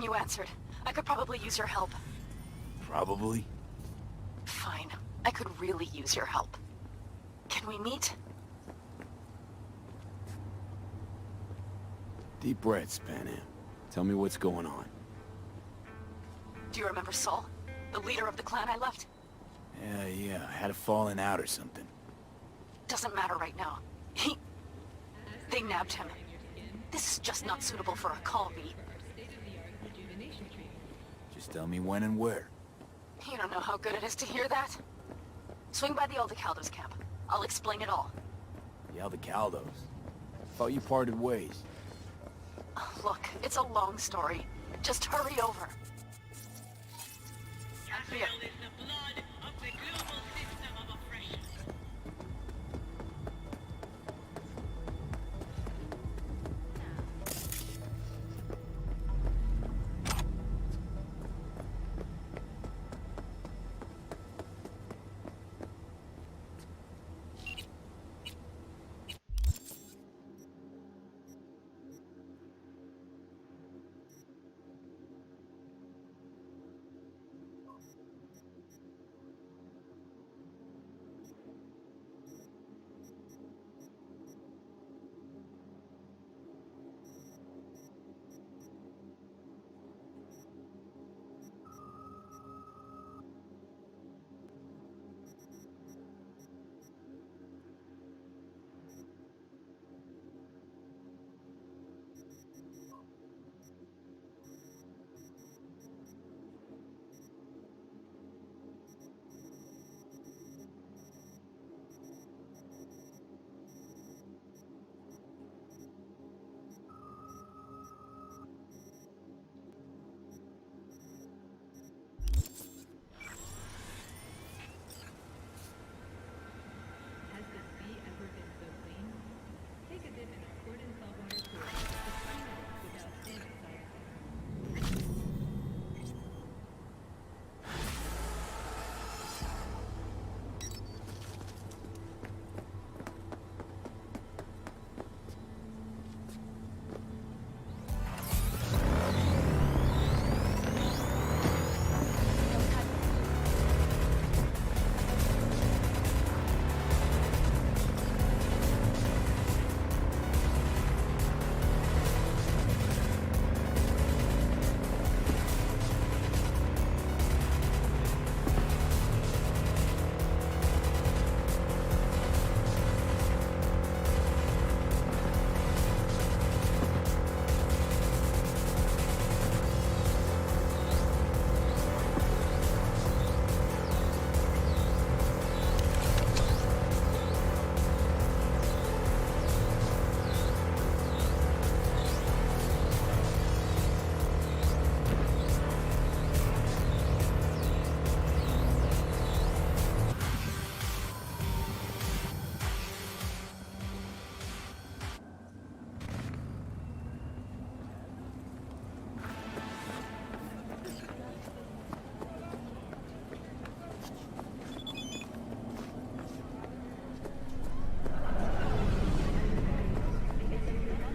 thing you answered. I could probably use your help. Probably? Fine. I could really use your help. Can we meet? Deep breaths, Panam. Tell me what's going on. Do you remember Saul? The leader of the clan I left? Yeah, had a falling out or something. Doesn't matter right now. They nabbed him. This is just not suitable for a call, V. Just tell me when and where. You don't know how good it is to hear that? Swing by the Aldecaldos camp. I'll explain it all. The Aldecaldos? Thought you parted ways. Look, it's a long story. Just hurry over. Here.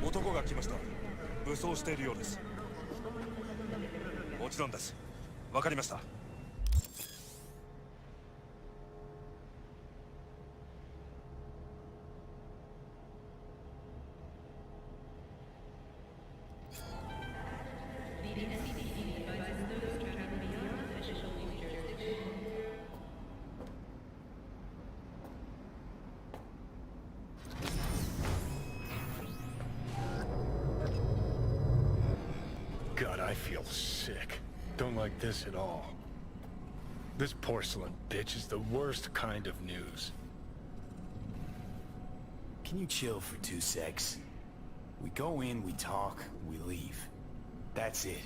男が来ました。武装しているようです。もちろんです。わかりました。God, I feel sick. Don't like this at all. This porcelain bitch is the worst kind of news. Can you chill for 2 secs? We go in, we talk, we leave. That's it.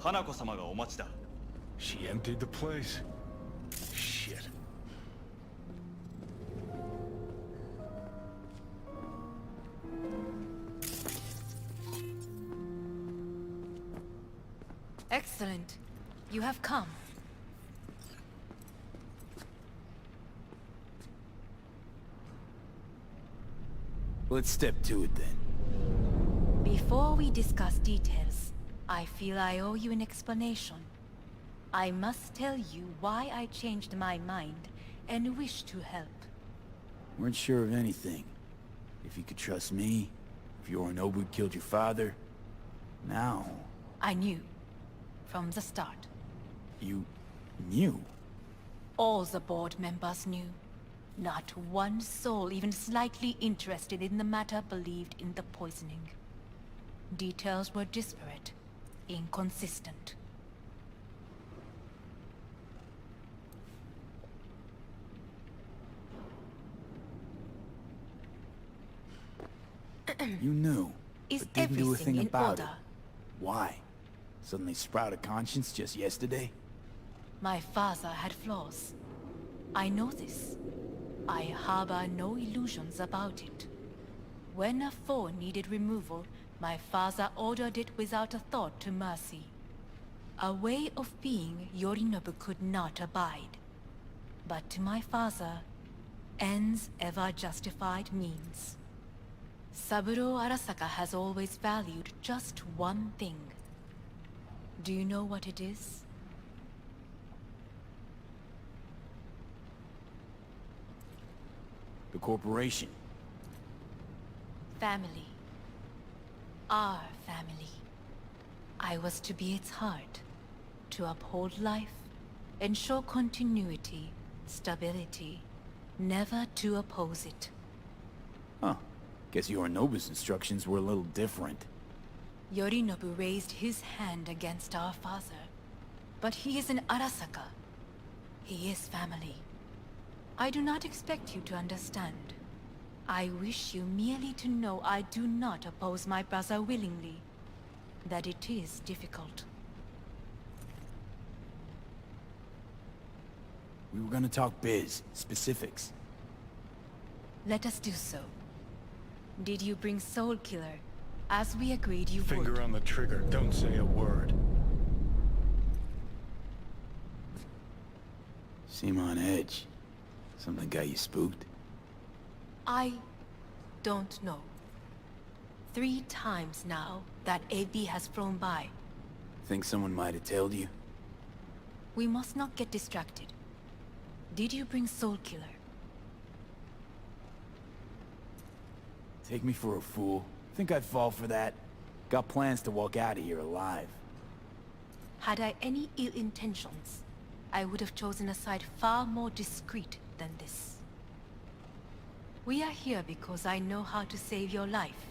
花子様がお待ちだ。 She emptied the place. Shit. Excellent. You have come. Let's step to it then. Before we discuss details, I feel I owe you an explanation. I must tell you why I changed my mind and wish to help. Weren't sure of anything. If you could trust me, if Yorinobu killed your father. Now... I knew. From the start. You... knew? All the board members knew. Not one soul even slightly interested in the matter believed in the poisoning. Details were disparate, inconsistent. You knew, Is but didn't do a everything thing in about it. order? Why? Suddenly sprout a conscience just yesterday? My father had flaws. I know this. I harbor no illusions about it. When a foe needed removal, my father ordered it without a thought to mercy. A way of being Yorinobu could not abide. But to my father, ends ever justified means. Saburo Arasaka has always valued just one thing. Do you know what it is? The corporation. Family. Our family. I was to be its heart, to uphold life, ensure continuity, stability, never to oppose it. Huh. Guess Yorinobu's instructions were a little different. Yorinobu raised his hand against our father, but he is an Arasaka. He is family. I do not expect you to understand. I wish you merely to know I do not oppose my brother willingly. That it is difficult. We were gonna talk biz, specifics. Let us do so. Did you bring Soul Killer, as we agreed you would? Finger on the trigger, don't say a word. Seem on edge. Something got you spooked? I don't know. 3 times now that AB has flown by. Think someone might have told you? We must not get distracted. Did you bring Soul Killer? Take me for a fool. Think I'd fall for that? Got plans to walk out of here alive. Had I any ill intentions, I would have chosen a side far more discreet than this. We are here because I know how to save your life.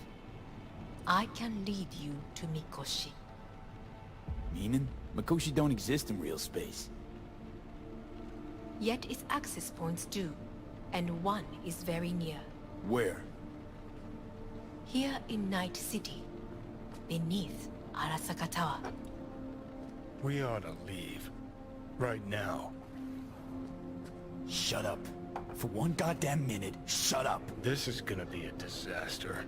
I can lead you to Mikoshi. Meaning? Mikoshi don't exist in real space. Yet its access points do, and one is very near. Where? Here in Night City, beneath Arasaka Tower. We ought to leave. Right now. Shut up. For one goddamn minute, shut up. This is gonna be a disaster.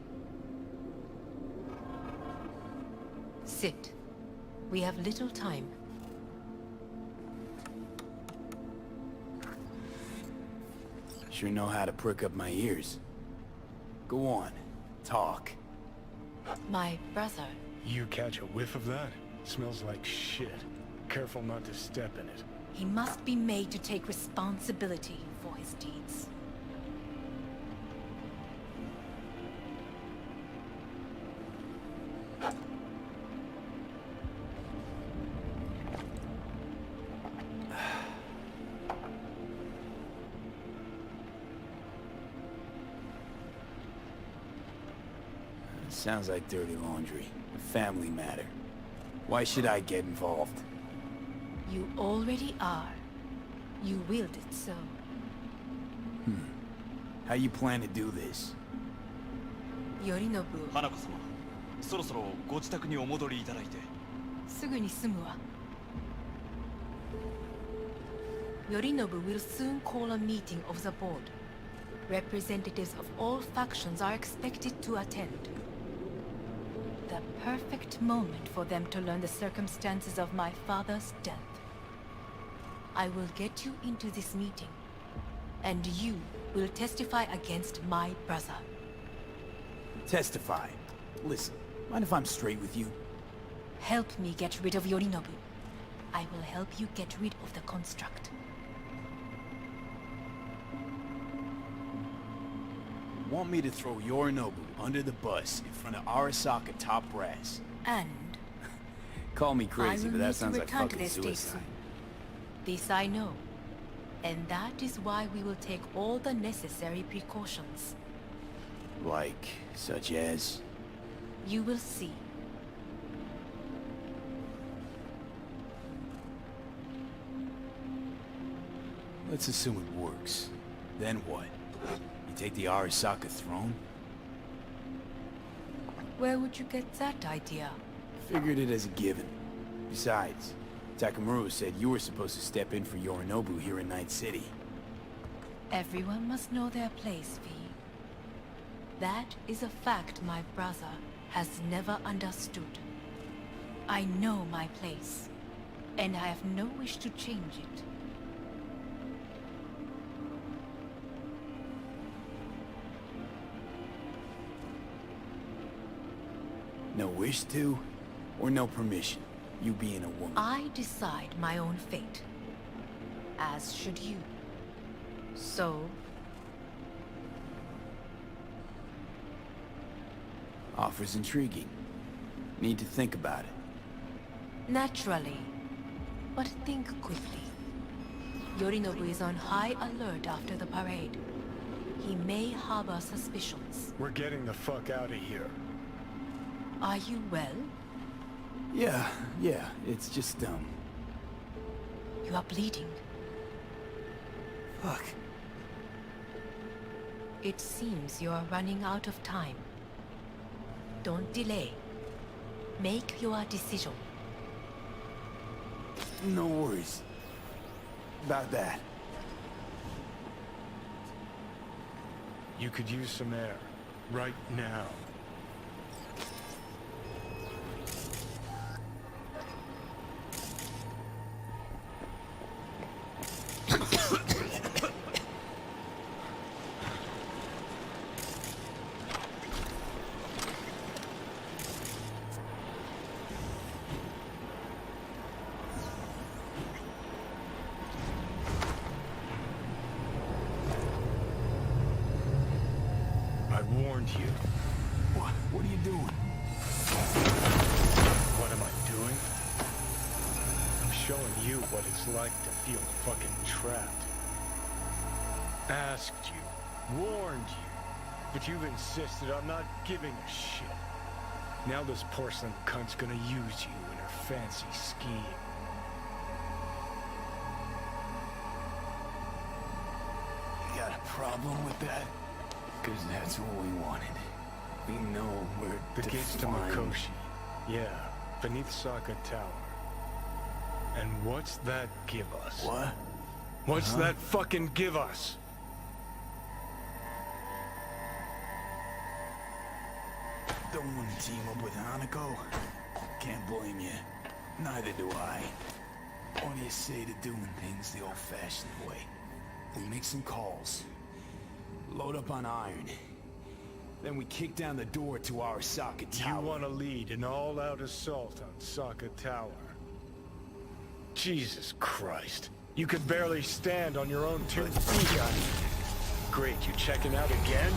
Sit. We have little time. Sure know how to prick up my ears. Go on. Talk. My brother. You catch a whiff of that? Smells like shit. Careful not to step in it. He must be made to take responsibility for his deeds. Sounds like dirty laundry. A family matter. Why should I get involved? You already are. You willed it so. How you plan to do this? Yorinobu. 花子様、そろそろご自宅にお戻りいただいて。すぐに済むわ。Yorinobu will soon call a meeting of the board. Representatives of all factions are expected to attend. The perfect moment for them to learn the circumstances of my father's death. I will get you into this meeting, and you will testify against my brother. Testify. Listen, mind if I'm straight with you? Help me get rid of Yorinobu. I will help you get rid of the construct. Want me to throw Yorinobu under the bus in front of Arasaka top brass? And Call me crazy, I will but need that sounds to like return to fucking this state suicide. soon. This I know. And that is why we will take all the necessary precautions. Like, such as? You will see. Let's assume it works. Then what? You take the Arasaka throne? Where would you get that idea? Figured it as a given. Besides, Takamura said you were supposed to step in for Yorinobu here in Night City. Everyone must know their place, V. That is a fact my brother has never understood. I know my place, and I have no wish to change it. No wish to, or no permission, you being a woman? I decide my own fate. As should you. So, Offer's intriguing. Need to think about it. naturally. But think quickly. Yorinobu is on high alert after the parade. He may harbor suspicions. We're getting the fuck out of here. Are you well? Yeah, it's just, You are bleeding. fuck. It seems you are running out of time. Don't delay. Make your decision. No worries. About that. You could use some air. Right now. I warned you. What are you doing? What am I doing? I'm showing you what it's like to feel fucking trapped. Asked you, warned you, but you've insisted I'm not giving a shit. Now this porcelain cunt's gonna use you in her fancy scheme. You got a problem with that? Because that's what we wanted. We know where The gates to Mikoshi. Yeah, beneath Saka Tower. And what's that give us? What? What's that fucking give us? Don't want to team up with Hanako? Can't blame you. Neither do I. What do you say to doing things the old-fashioned way? We make some calls. Load up on iron. Then we kick down the door to our Saka Tower. You want to lead an all-out assault on Saka Tower? Jesus Christ. You could barely stand on your own two feet. Great, you checking out again?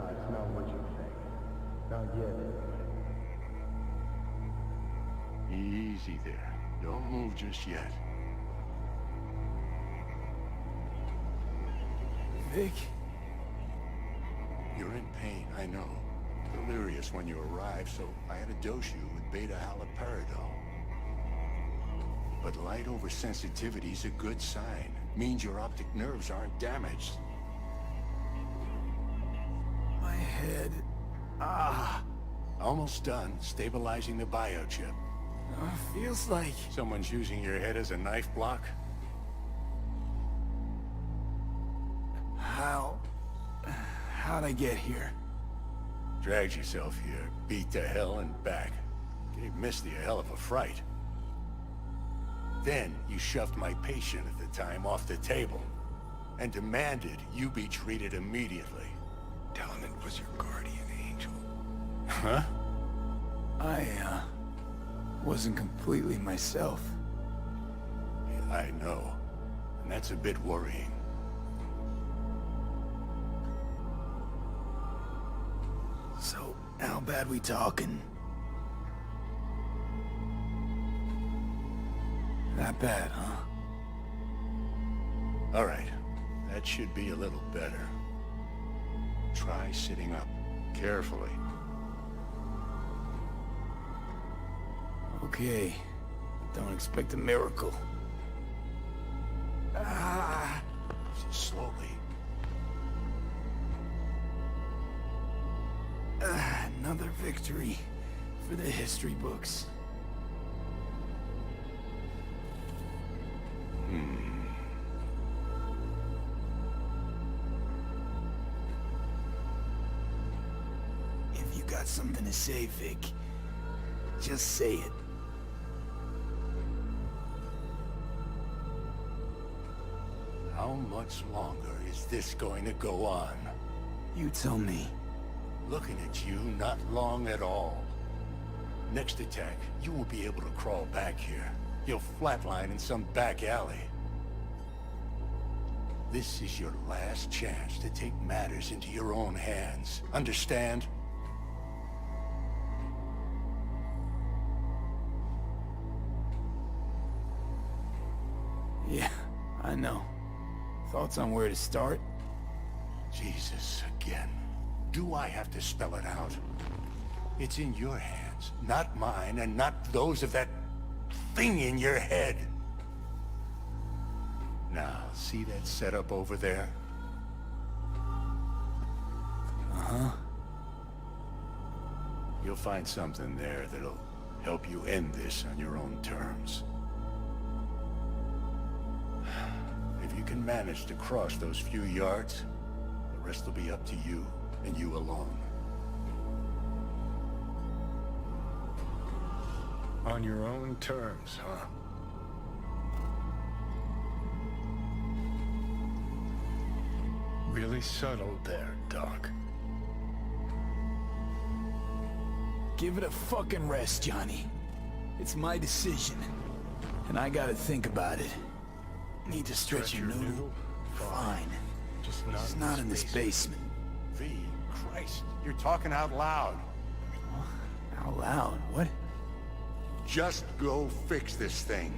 Nah, it's not what you think. Not yet, anyway. Easy there. Don't move just yet. Vic? You're in pain, I know. Delirious when you arrived, so I had to dose you with beta-haloperidol. But light oversensitivity's a good sign. Means your optic nerves aren't damaged. My head. Almost done stabilizing the biochip. Feels like... Someone's using your head as a knife block? How'd I get here? Dragged yourself here, beat to hell and back. Gave Misty a hell of a fright. Then you shoved my patient at the time off the table and demanded you be treated immediately. Tell him it was your guardian angel. Huh? I wasn't completely myself. Yeah, I know. And that's a bit worrying. So, how bad we talking? That bad, huh? All right. That should be a little better. Try sitting up. Carefully. Okay. Don't expect a miracle. Slowly. Another victory for the history books. If you got something to say, Vic, just say it. How much longer is this going to go on? You tell me. Looking at you, not long at all. Next attack, you won't be able to crawl back here. You'll flatline in some back alley. This is your last chance to take matters into your own hands. Understand? Yeah, I know. Thoughts on where to start? Jesus, again. Do I have to spell it out? It's in your hands, not mine, and not those of that thing in your head. Now, see that setup over there? Uh-huh. You'll find something there that'll help you end this on your own terms. If you can manage to cross those few yards, the rest will be up to you, and you alone. On your own terms, huh? Really subtle there, Doc. Give it a fucking rest, Johnny. It's my decision, and I gotta think about it. Need to stretch your noodle? Fine. Just not in this basement. V, Christ, you're talking out loud. Out loud? What? Just go fix this thing.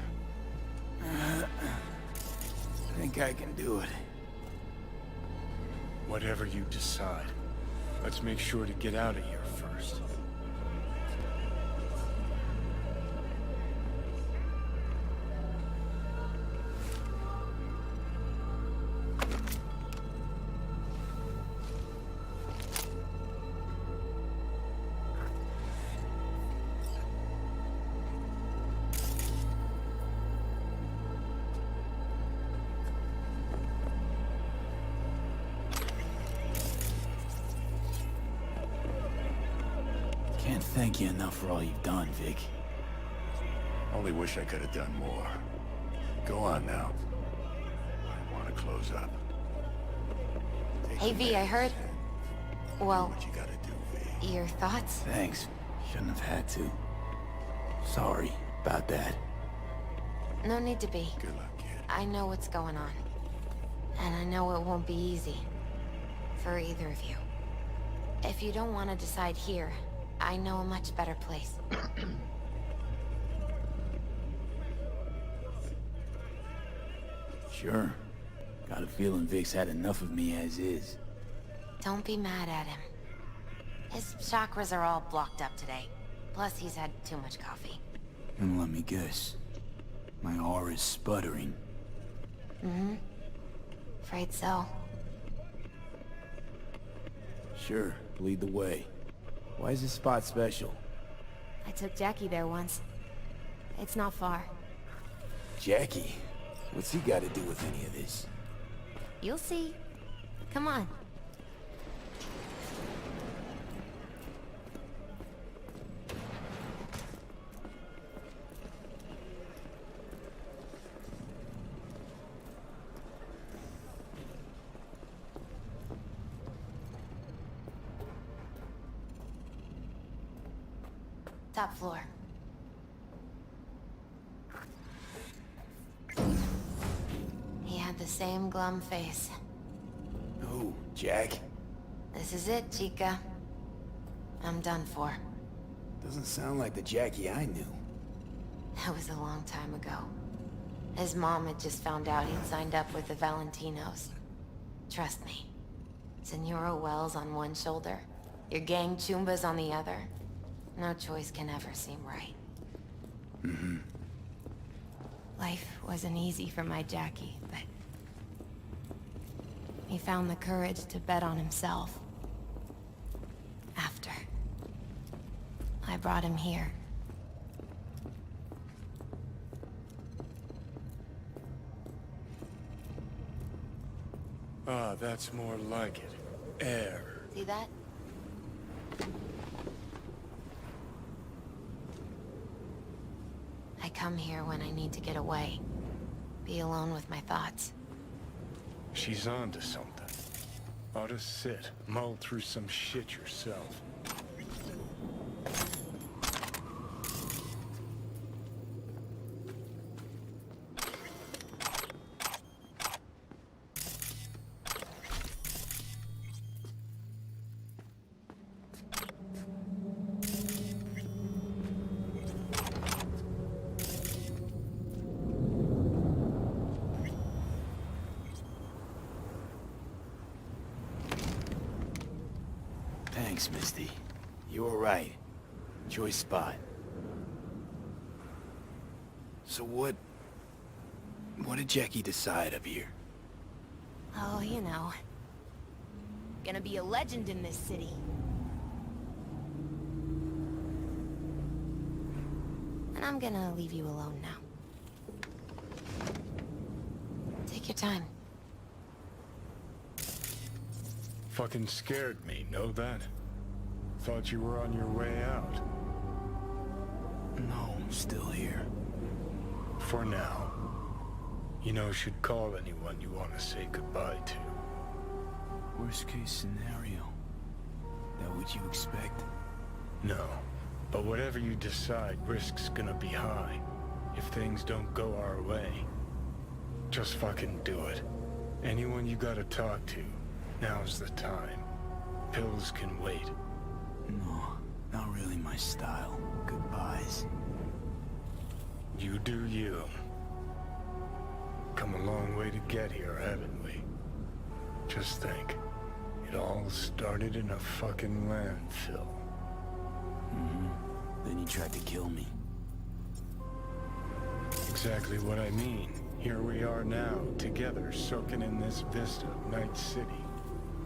I think I can do it. Whatever you decide. Let's make sure to get out of here first. Can't thank you enough for all you've done, Vic. Only wish I could have done more. Go on now. I want to close up. Take Hey, the V, I heard... meds and do Well, what you gotta do, V. your thoughts? Thanks. Shouldn't have had to. Sorry about that. No need to be. Good luck, kid. I know what's going on. And I know it won't be easy. For either of you. If you don't want to decide here, I know a much better place. Sure. Got a feeling Vic's had enough of me as is. Don't be mad at him. His chakras are all blocked up today. Plus, he's had too much coffee. And let me guess. My aura's sputtering. Mm-hmm. Afraid so. Sure, lead the way. Why is this spot special? I took Jackie there once. It's not far. Jackie? What's he got to do with any of this? You'll see. Come on. Top floor. He had the same glum face. Who, Jack? This is it, Chica. I'm done for. Doesn't sound like the Jackie I knew. That was a long time ago. His mom had just found out he'd signed up with the Valentinos. Trust me. Senora Wells on one shoulder, your gang Chumbas on the other. No choice can ever seem right. Mm-hmm. Life wasn't easy for my Jackie, but... he found the courage to bet on himself. After. I brought him here. Ah, that's more like it. Air. See that? I come here when I need to get away. Be alone with my thoughts. She's onto something. Ought to sit, mull through some shit yourself. Thanks, Misty. You were right. Choice spot. So what did Jackie decide up here? Oh, you know. Gonna be a legend in this city. And I'm gonna leave you alone now. Take your time. Fucking scared me, know that? Thought you were on your way out. No, I'm still here. For now. You know, should call anyone you want to say goodbye to. Worst case scenario. That what you expect? No. But whatever you decide, risk's gonna be high. If things don't go our way. Just fucking do it. Anyone you gotta talk to, now's the time. Pills can wait. No, not really my style. Goodbyes. You do you. Come a long way to get here, haven't we? Just think. It all started in a fucking landfill. Mm-hmm. Then he tried to kill me. Exactly what I mean. Here we are now, together, soaking in this vista of Night City.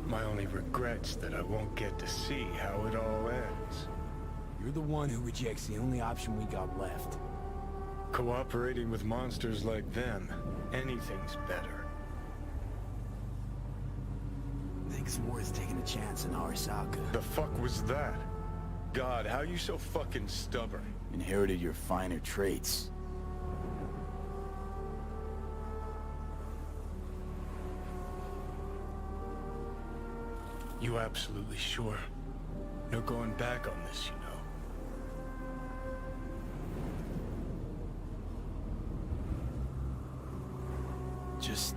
My only regret's that I won't get to see how it all ends. You're the one who rejects the only option we got left. Cooperating with monsters like them, anything's better. Think it's worth taking a chance in Arasaka. The fuck was that? God, how you so fucking stubborn? Inherited your finer traits. You absolutely sure? No going back on this, you know. Just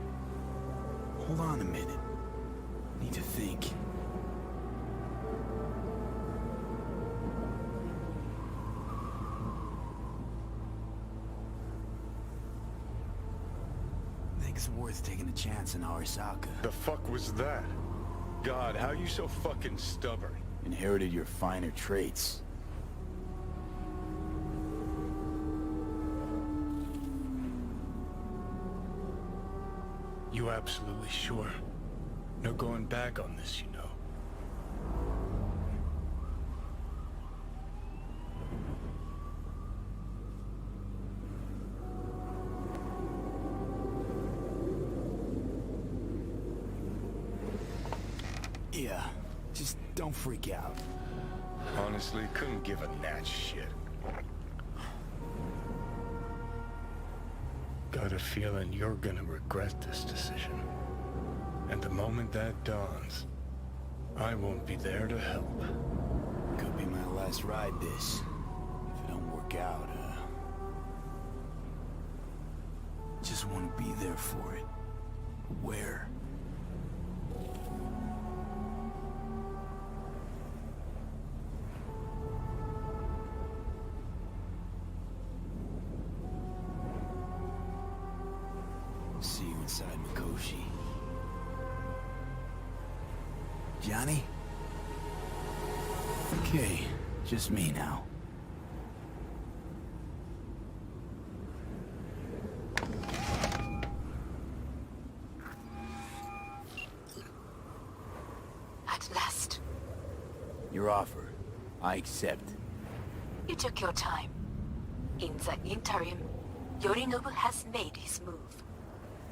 hold on a minute. Need to think. worth taking a chance in Arasaka. The fuck was that? God, how you so fucking stubborn? Inherited your finer traits. You absolutely sure? No going back on this, you know. Yeah, just don't freak out. Honestly, couldn't give a gnat's shit. Got a feeling you're gonna regret this decision. And the moment that dawns, I won't be there to help. Could be my last ride this. If it don't work out, just want to be there for it. Where? See you inside Mikoshi. Johnny? Okay, just me now. At last. Your offer. I accept. You took your time. In the interim, Yorinobu has made his move.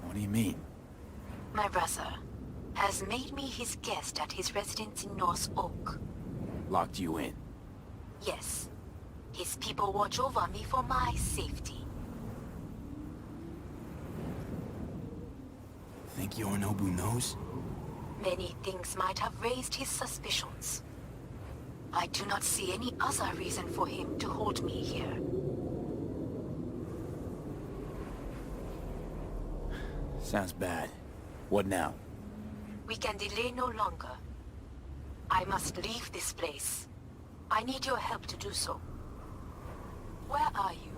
What do you mean? My brother has made me his guest at his residence in North Oak. Locked you in. Yes. His people watch over me for my safety. Think Yorinobu knows? Many things might have raised his suspicions. I do not see any other reason for him to hold me here. Sounds bad. What now? We can delay no longer. I must leave this place. I need your help to do so. Where are you?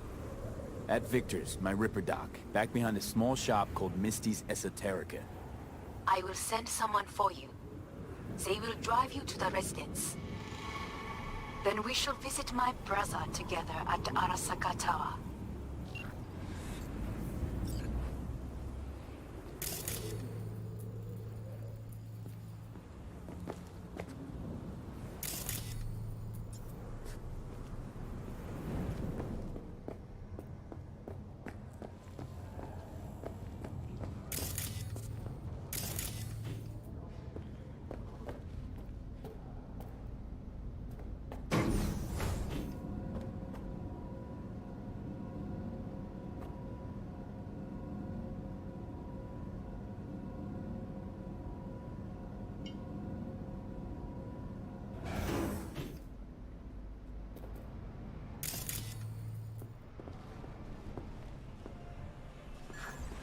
At Victor's, my Ripper dock, back behind a small shop called Misty's Esoterica. I will send someone for you. They will drive you to the residence. Then we shall visit my brother together at Arasaka Tower.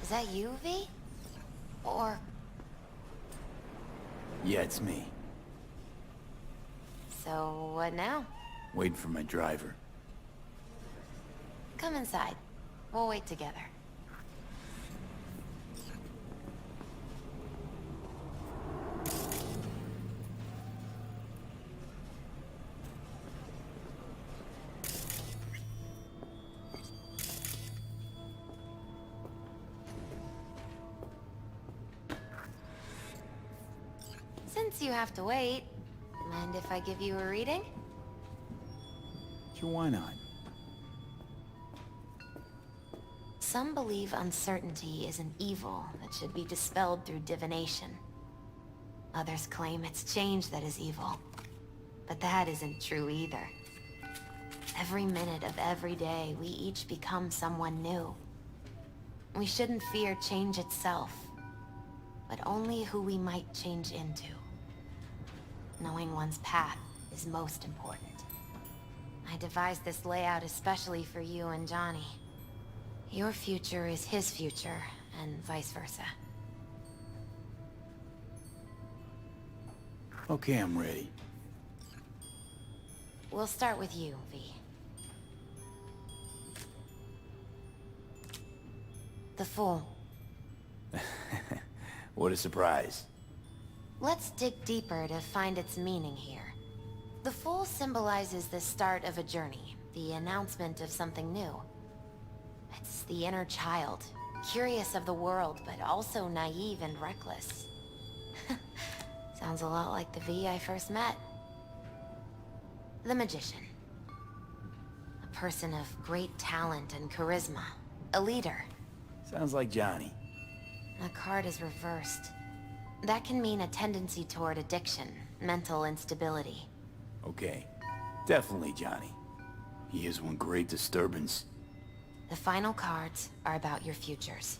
Is that you, V? Or... Yeah, it's me. So, what now? Waiting for my driver. Come inside. We'll wait together. Since you have to wait, mind if I give you a reading? Sure, why not? Some believe uncertainty is an evil that should be dispelled through divination. Others claim it's change that is evil. But that isn't true either. Every minute of every day, we each become someone new. We shouldn't fear change itself, but only who we might change into. Knowing one's path is most important. I devised this layout especially for you and Johnny. Your future is his future, and vice versa. Okay, I'm ready. We'll start with you, V. The Fool. What a surprise. Let's dig deeper to find its meaning here. The fool symbolizes the start of a journey, the announcement of something new. It's the inner child, curious of the world, but also naive and reckless. Sounds a lot like the V I first met. The magician. A person of great talent and charisma. A leader. Sounds like Johnny. The card is reversed. That can mean a tendency toward addiction, mental instability. Okay. Definitely Johnny. He is one great disturbance. The final cards are about your futures.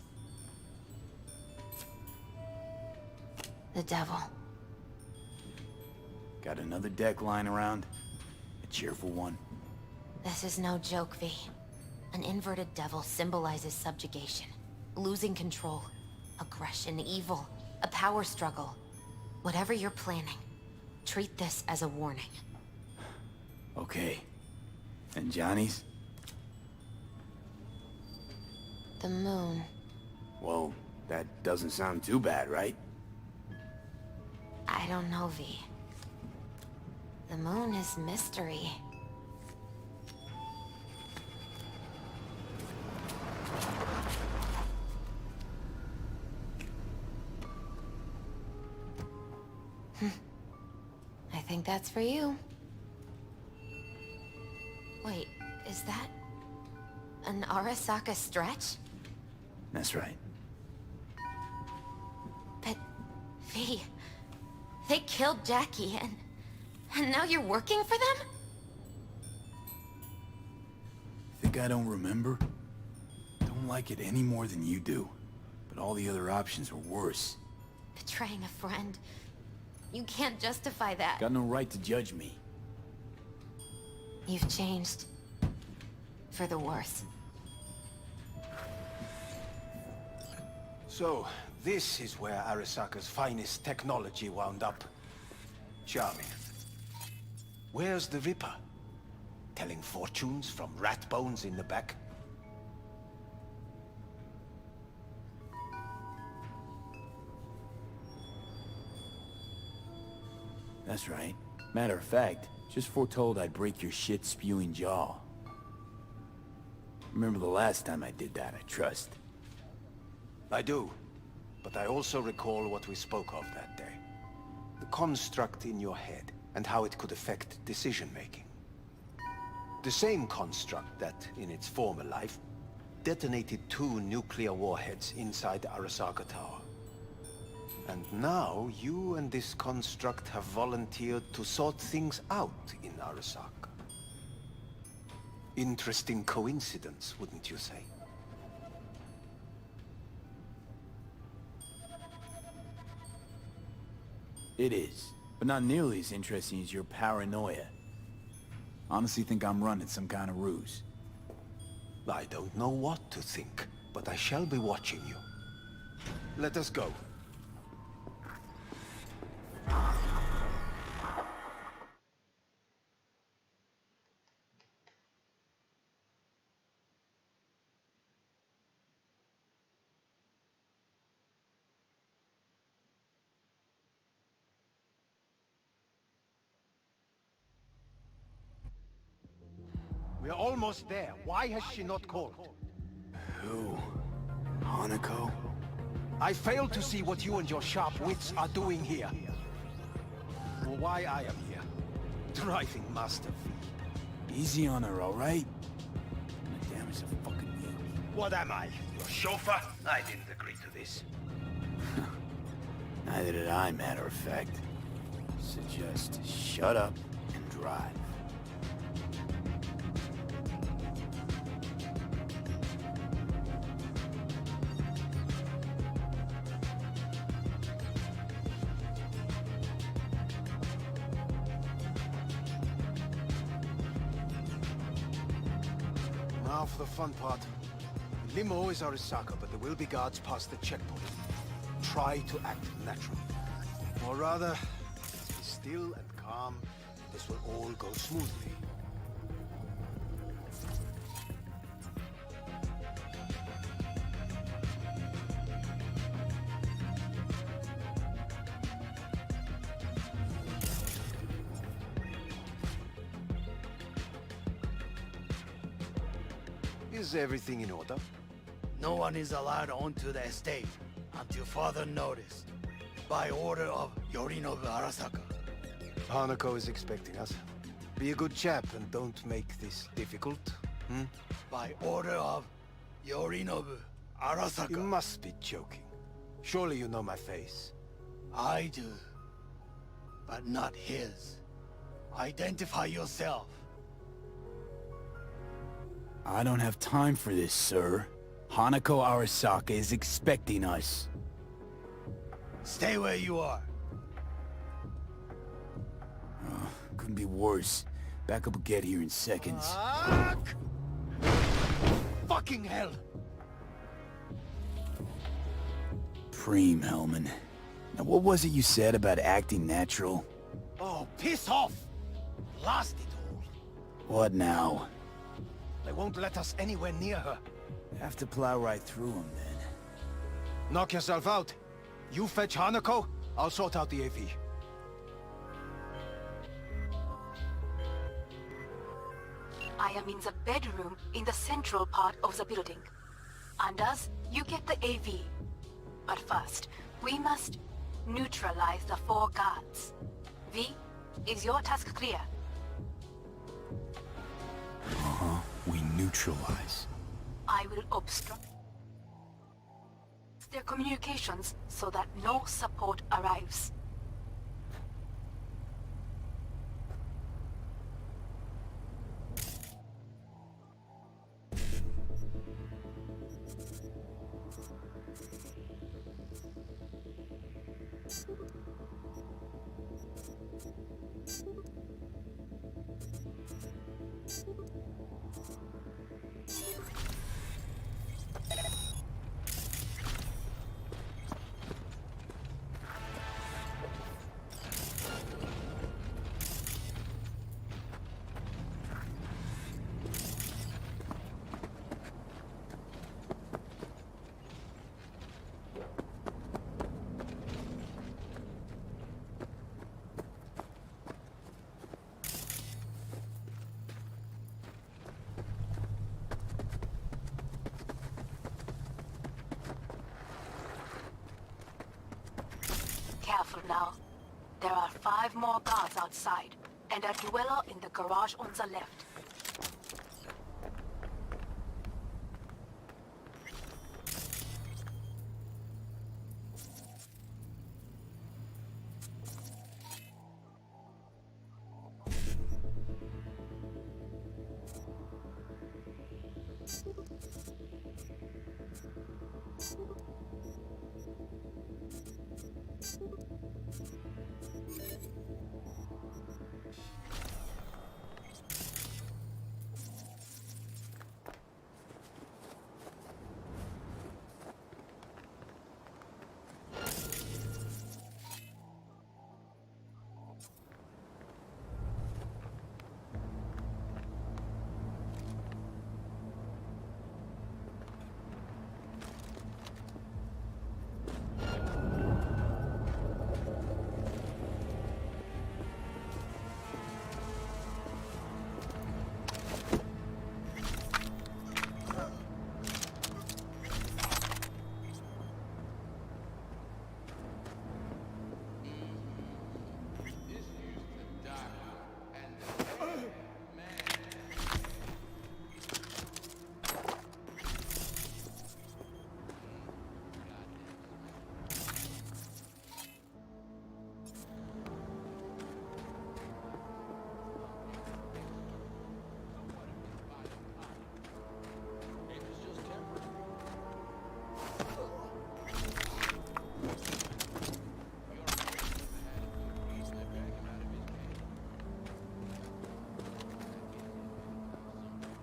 The devil. Got another deck lying around? A cheerful one? This is no joke, V. An inverted devil symbolizes subjugation, losing control, aggression, evil, a power struggle. Whatever you're planning, treat this as a warning. Okay. And Johnny's? The moon. Well, that doesn't sound too bad, right? I don't know, V. The moon is mystery. I think that's for you. Wait, is that an Arasaka stretch? That's right. But, V, they killed Jackie and now you're working for them? Think I don't remember? Don't like it any more than you do. But all the other options are worse. Betraying a friend. You can't justify that. Got no right to judge me. You've changed. For the worse. So, this is where Arasaka's finest technology wound up. Charming. Where's the Ripper? Telling fortunes from rat bones in the back? That's right. Matter of fact, just foretold I'd break your shit-spewing jaw. Remember the last time I did that, I trust. I do. But I also recall what we spoke of that day. The construct in your head, and how it could affect decision-making. The same construct that, in its former life, detonated 2 nuclear warheads inside Arasaka Tower. And now, you and this construct have volunteered to sort things out in Arasaka. Interesting coincidence, wouldn't you say? It is, but not nearly as interesting as your paranoia. Honestly think I'm running some kind of ruse. I don't know what to think, but I shall be watching you. Let us go. We're almost there. Why has she not called? Who? Hanako? I fail to see what you and your sharp wits are doing here. Or why I am here. Driving Master V. Easy on her, alright? Damn, it's a fucking me. What am I? Your chauffeur? I didn't agree to this. Neither did I, matter of fact. So just shut up and drive. Now for the fun part. The limo is Arasaka, but there will be guards past the checkpoint. Try to act natural. Or rather, be still and calm. This will all go smoothly. Is everything in order? No one is allowed onto the estate until further notice. By order of Yorinobu Arasaka. Hanako is expecting us. Be a good chap and don't make this difficult, hmm? By order of Yorinobu Arasaka. You must be joking. Surely you know my face. I do. But not his. Identify yourself. I don't have time for this, sir. Hanako Arasaka is expecting us. Stay where you are. Couldn't be worse. Backup will get here in seconds. Fuck! Fucking hell! Preem, Hellman. Now what was it you said about acting natural? Oh, piss off! Blast it all. What now? They won't let us anywhere near her. Have to plow right through them then. Knock yourself out. You fetch Hanako, I'll sort out the AV. I am in the bedroom in the central part of the building. Anders, you get the AV. But first, we must neutralize the 4 guards. V, is your task clear? We neutralize. I will obstruct their communications so that no support arrives. Careful now. There are 5 more guards outside, and a dweller in the garage on the left.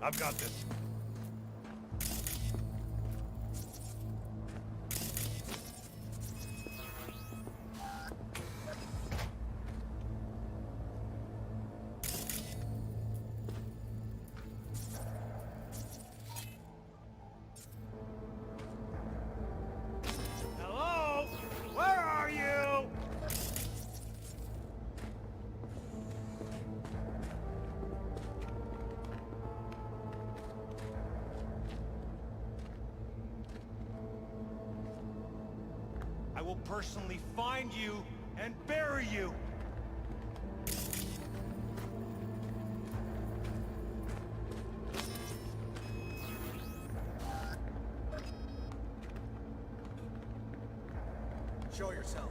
I've got this. Hello? Where are you? personally find you and bury you. Show yourself.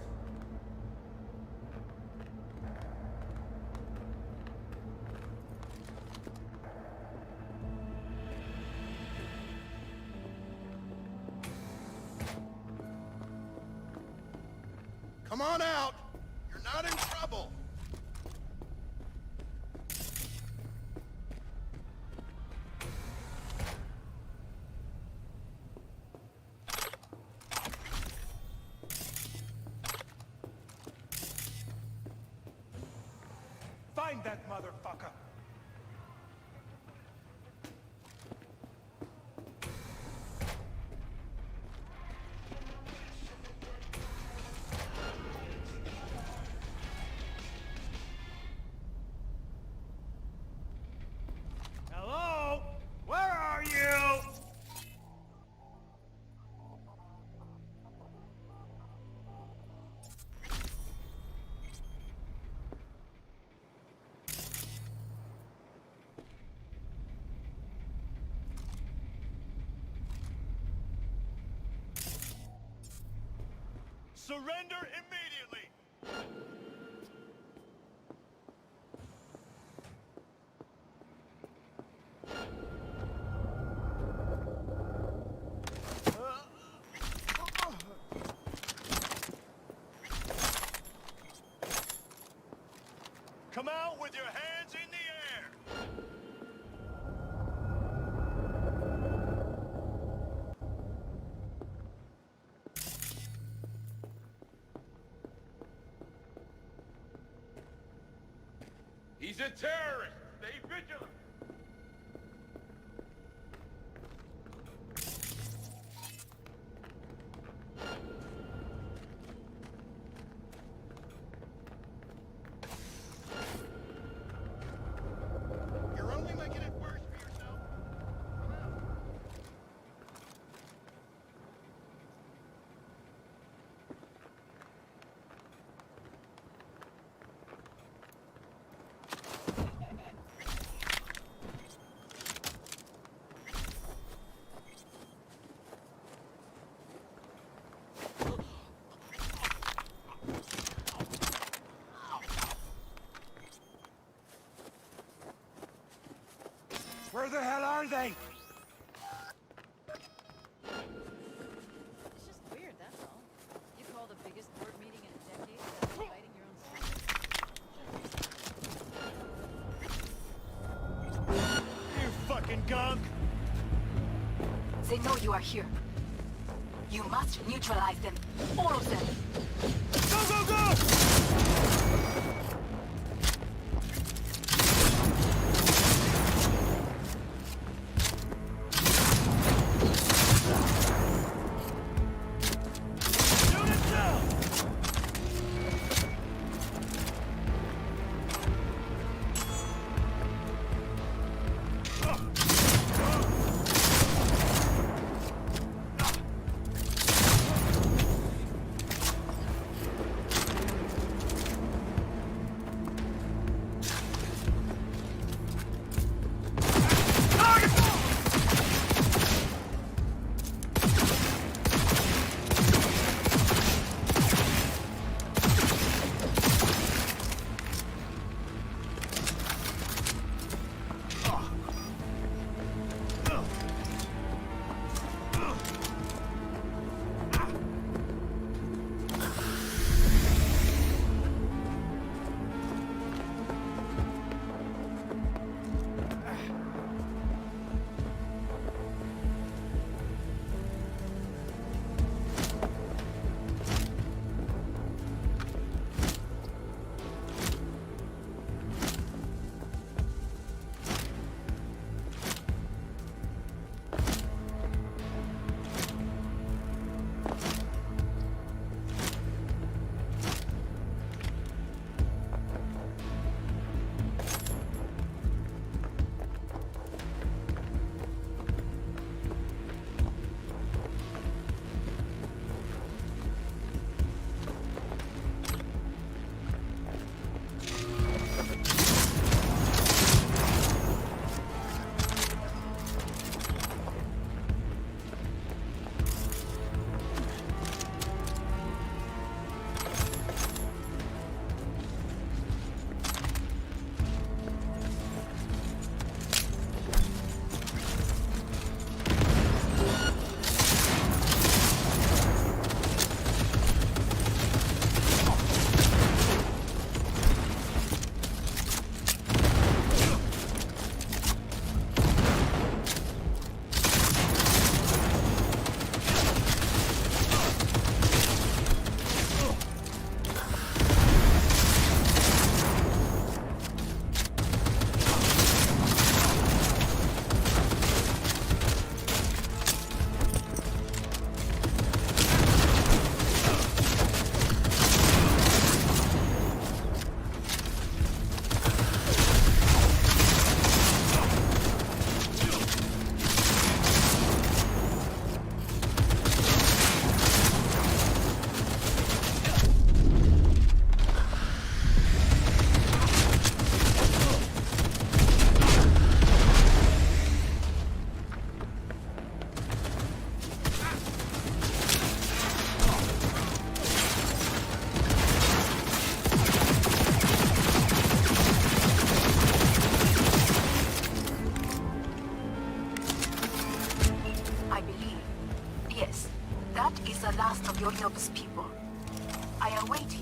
Come on out! You're not in trouble! Find that motherfucker! Hello? Where are you? Surrender immediately! Come out with your hands in the air! He's a terrorist! Stay vigilant! You're only making it worse for yourself. Come out. Where the hell are they? It's just weird, that's all. You call the biggest board meeting in a decade without inviting your own citizens? You fucking gunk! They know you are here. You must neutralize them. All of them. Go, go, go! Shoot it down! Yorinobu's people. I await him.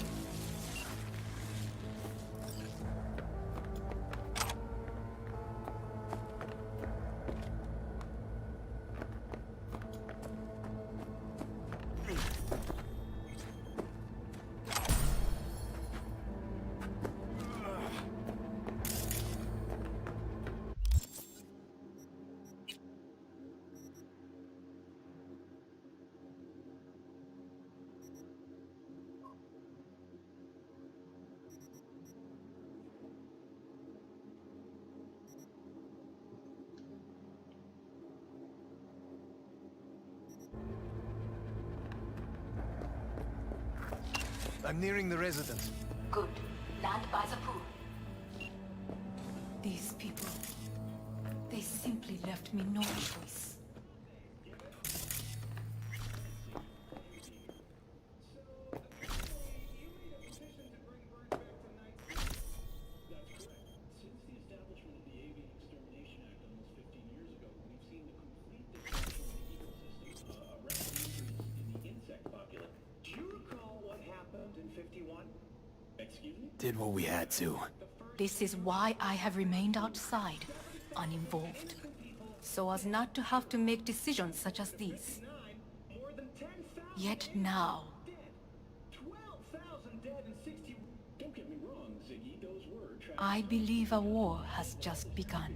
I'm nearing the residence. Good. Land by the pool. These people, they simply left me no choice. Did what we had to. This is why I have remained outside, uninvolved. So as not to have to make decisions such as these. Yet now... I believe a war has just begun.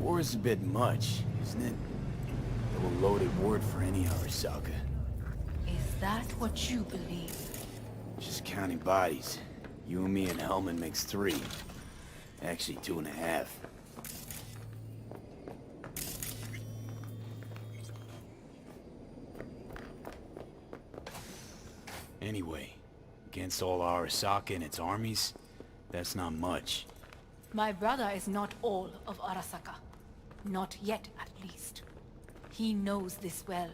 War is a bit much, isn't it? A loaded word for any Arasaka. Is that what you believe? Just counting bodies. You and me and Hellman makes 3. Actually 2.5. Anyway, against all Arasaka and its armies, that's not much. My brother is not all of Arasaka. Not yet, at least. He knows this well.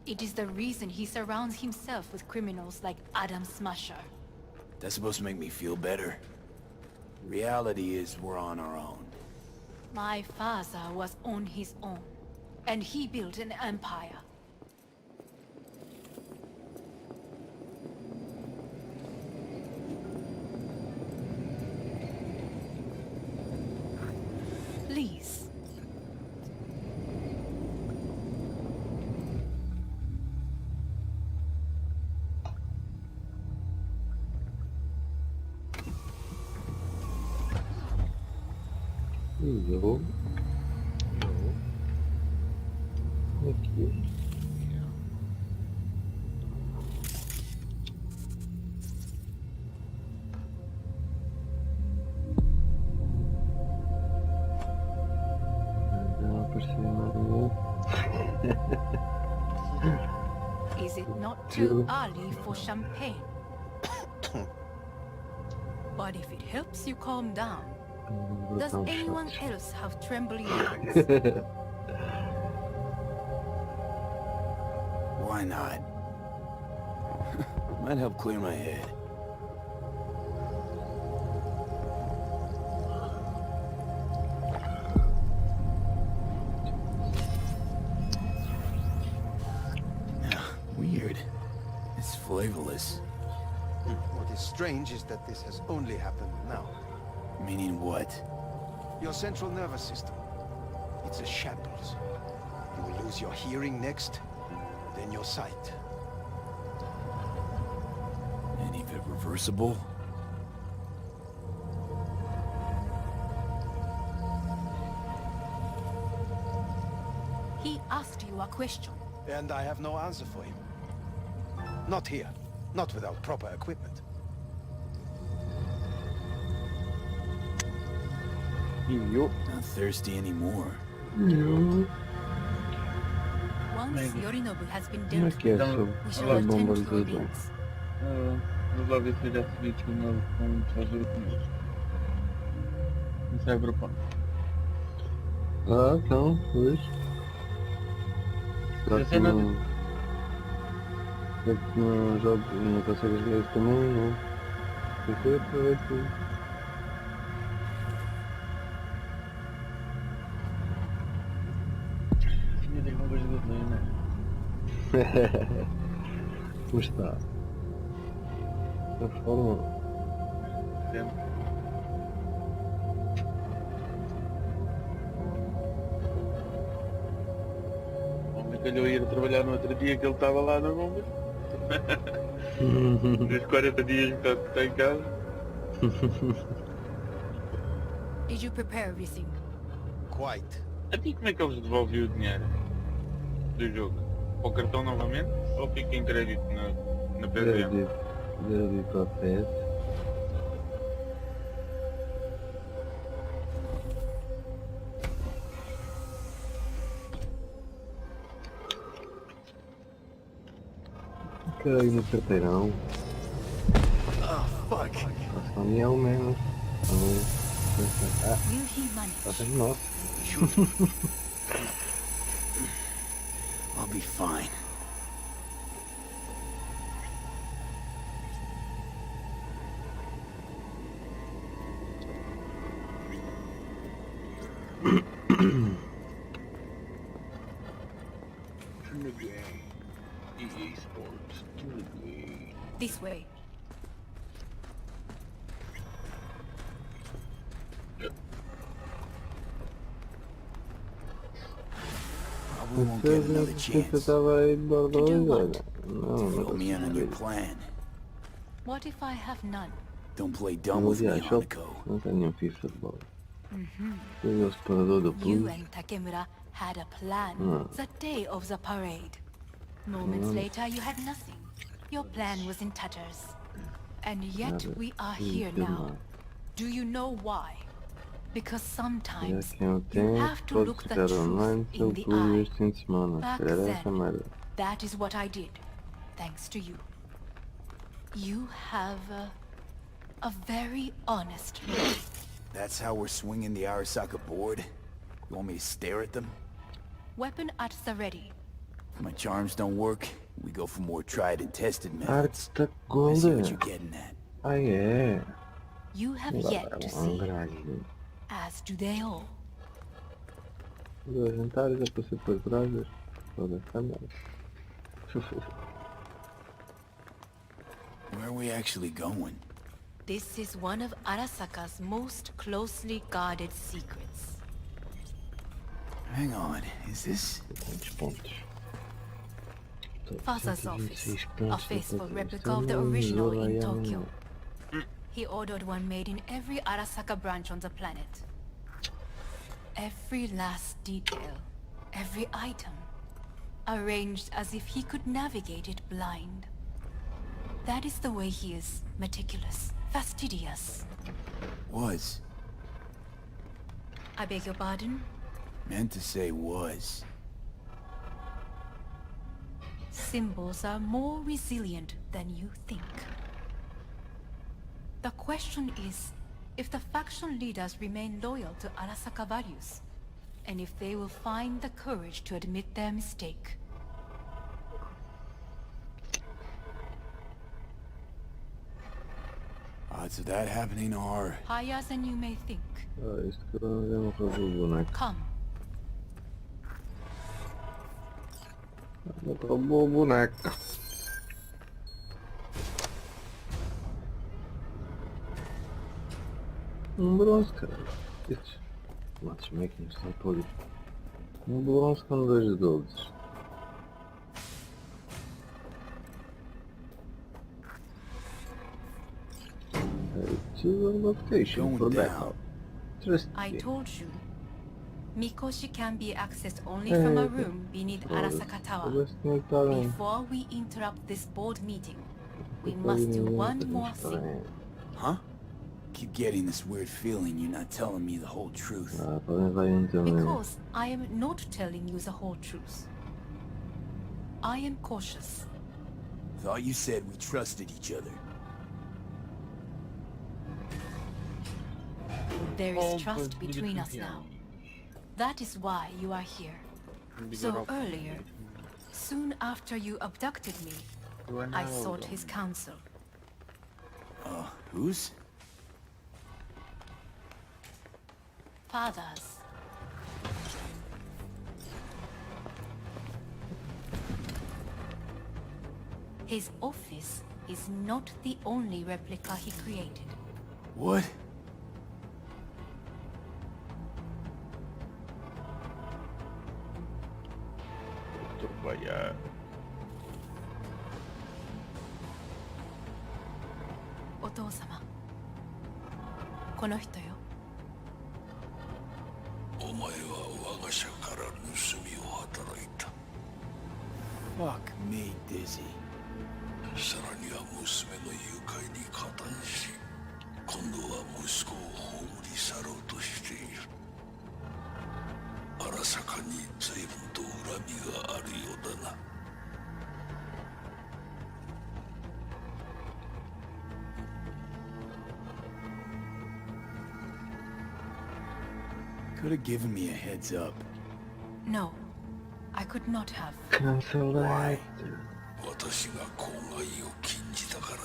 It is the reason he surrounds himself with criminals like Adam Smasher. That's supposed to make me feel better. Reality is we're on our own. My father was on his own, and he built an empire. Please. Jo. Okej. Is it not too early for champagne? But if it helps you calm down, does anyone else have trembling hands? Why not? Might help clear my head. Weird. It's flavorless. What is strange is that this has only happened now. Meaning what? Your central nervous system. It's a shambles. You will lose your hearing next, then your sight. Any of it reversible? He asked you a question. And I have no answer for him. Not here. Not without proper equipment. Jo. Not thirsty anymore. Jo. Once Yorinobu has been dealt Jak ja with, są? we shall Ale attend bomba to your zbytła. needs. Bawię się liczył na komentarze Cyberpunk. A, co? Wiesz? Jak żadny to sobie źle jest temu, no. Dziękuję, projektu. Nie tak mogę, że godno, nie. Como está? Da forma? Sempre. O homem calhou ir trabalhar no outro dia que ele estava lá na bomba. Nos 40 dias que está em casa. Did you prepare everything? Quite. A ti como é que eles devolvem o dinheiro do jogo? Para o cartão novamente? Ou fica em crédito na PSN? Crédito à PS. Caralho, no carteirão. Oh, fuck. Passa a minha ao menos. Ah, Will he manage? passa de nós. I'll be fine. EA Sports. This way. Probably won't get another Você chance. estava aí de bordo To do hoje, what? olha. Não, Fill não me in on your consigo. plan. What if I have none? Don't play dumb Vou with me, ali à shop. Hanako. Não tenho nenhum FIFA de bola. Peguei o separador do You pulo. and Takemura had a plan Hmm. the day of the parade. Moments later, you had nothing. Your plan was in tatters. And yet Nada. we are Sim, here tudo now. mal. Do you know why? Because Já sometimes que eu you tenho, have to pode look the ficar online truth se eu in the pulo eye. este fim de semana. Back Se calhar essa then, merda. that is what I did, thanks to you. You have a very honest look. That's how we're swinging the Arasaka board? You want me to stare at them? Weapon at the ready. If my charms don't work, we go for more tried and tested methods. Arte da I see Golden. what you're getting at. Ah, é. You have Lá yet to vai see, grande. as do they all. Dois jantares, já passei por trás. Toda a câmera. Where are we actually going? This is one of Arasaka's most closely guarded secrets. Hang on, is this? Quantos pontos? Father's office, 126 a pontos. faithful Isto replica é of the um original jogo aí in amanhã. Tokyo. He ordered one made in every Arasaka branch on the planet. Every last detail, every item, arranged as if he could navigate it blind. That is the way he is, meticulous, fastidious. Was. I beg your pardon? Meant to say was. Symbols are more resilient than you think. The question is, if the faction leaders remain loyal to Arasaka values, and if they will find the courage to admit their mistake. Odds of that happening are... Higher than you may think. Ah, isto que eu não roubou o boneco. Come. Não roubou o boneco. Bronze, cara. Estes matchmakings são todos. Bronze com 2 12. Choose location for backup. I told you. Mikoshi can be accessed only from a room beneath Arasaka Tower. Before we interrupt this board meeting, we must do one more thing. Huh? Keep getting this weird feeling you're not telling me the whole truth. Because I am not telling you the whole truth. I am cautious. Thought you said we trusted each other. There is trust between us now. That is why you are here. So earlier, soon after you abducted me, I sought his counsel. Whose? Father's. His office is not the only replica he created. What? Vaya. お父様、この人よ。お前は我が社から盗みを働いた。Fuck me, Dizzy. さらには娘の誘拐に加担し、今度は息子を葬り去ろうとしている。荒坂に随分と恨みがあるようだな。Could have given me a heads up. No, I could not have. Cancelate. 私が公害を禁じたからだ。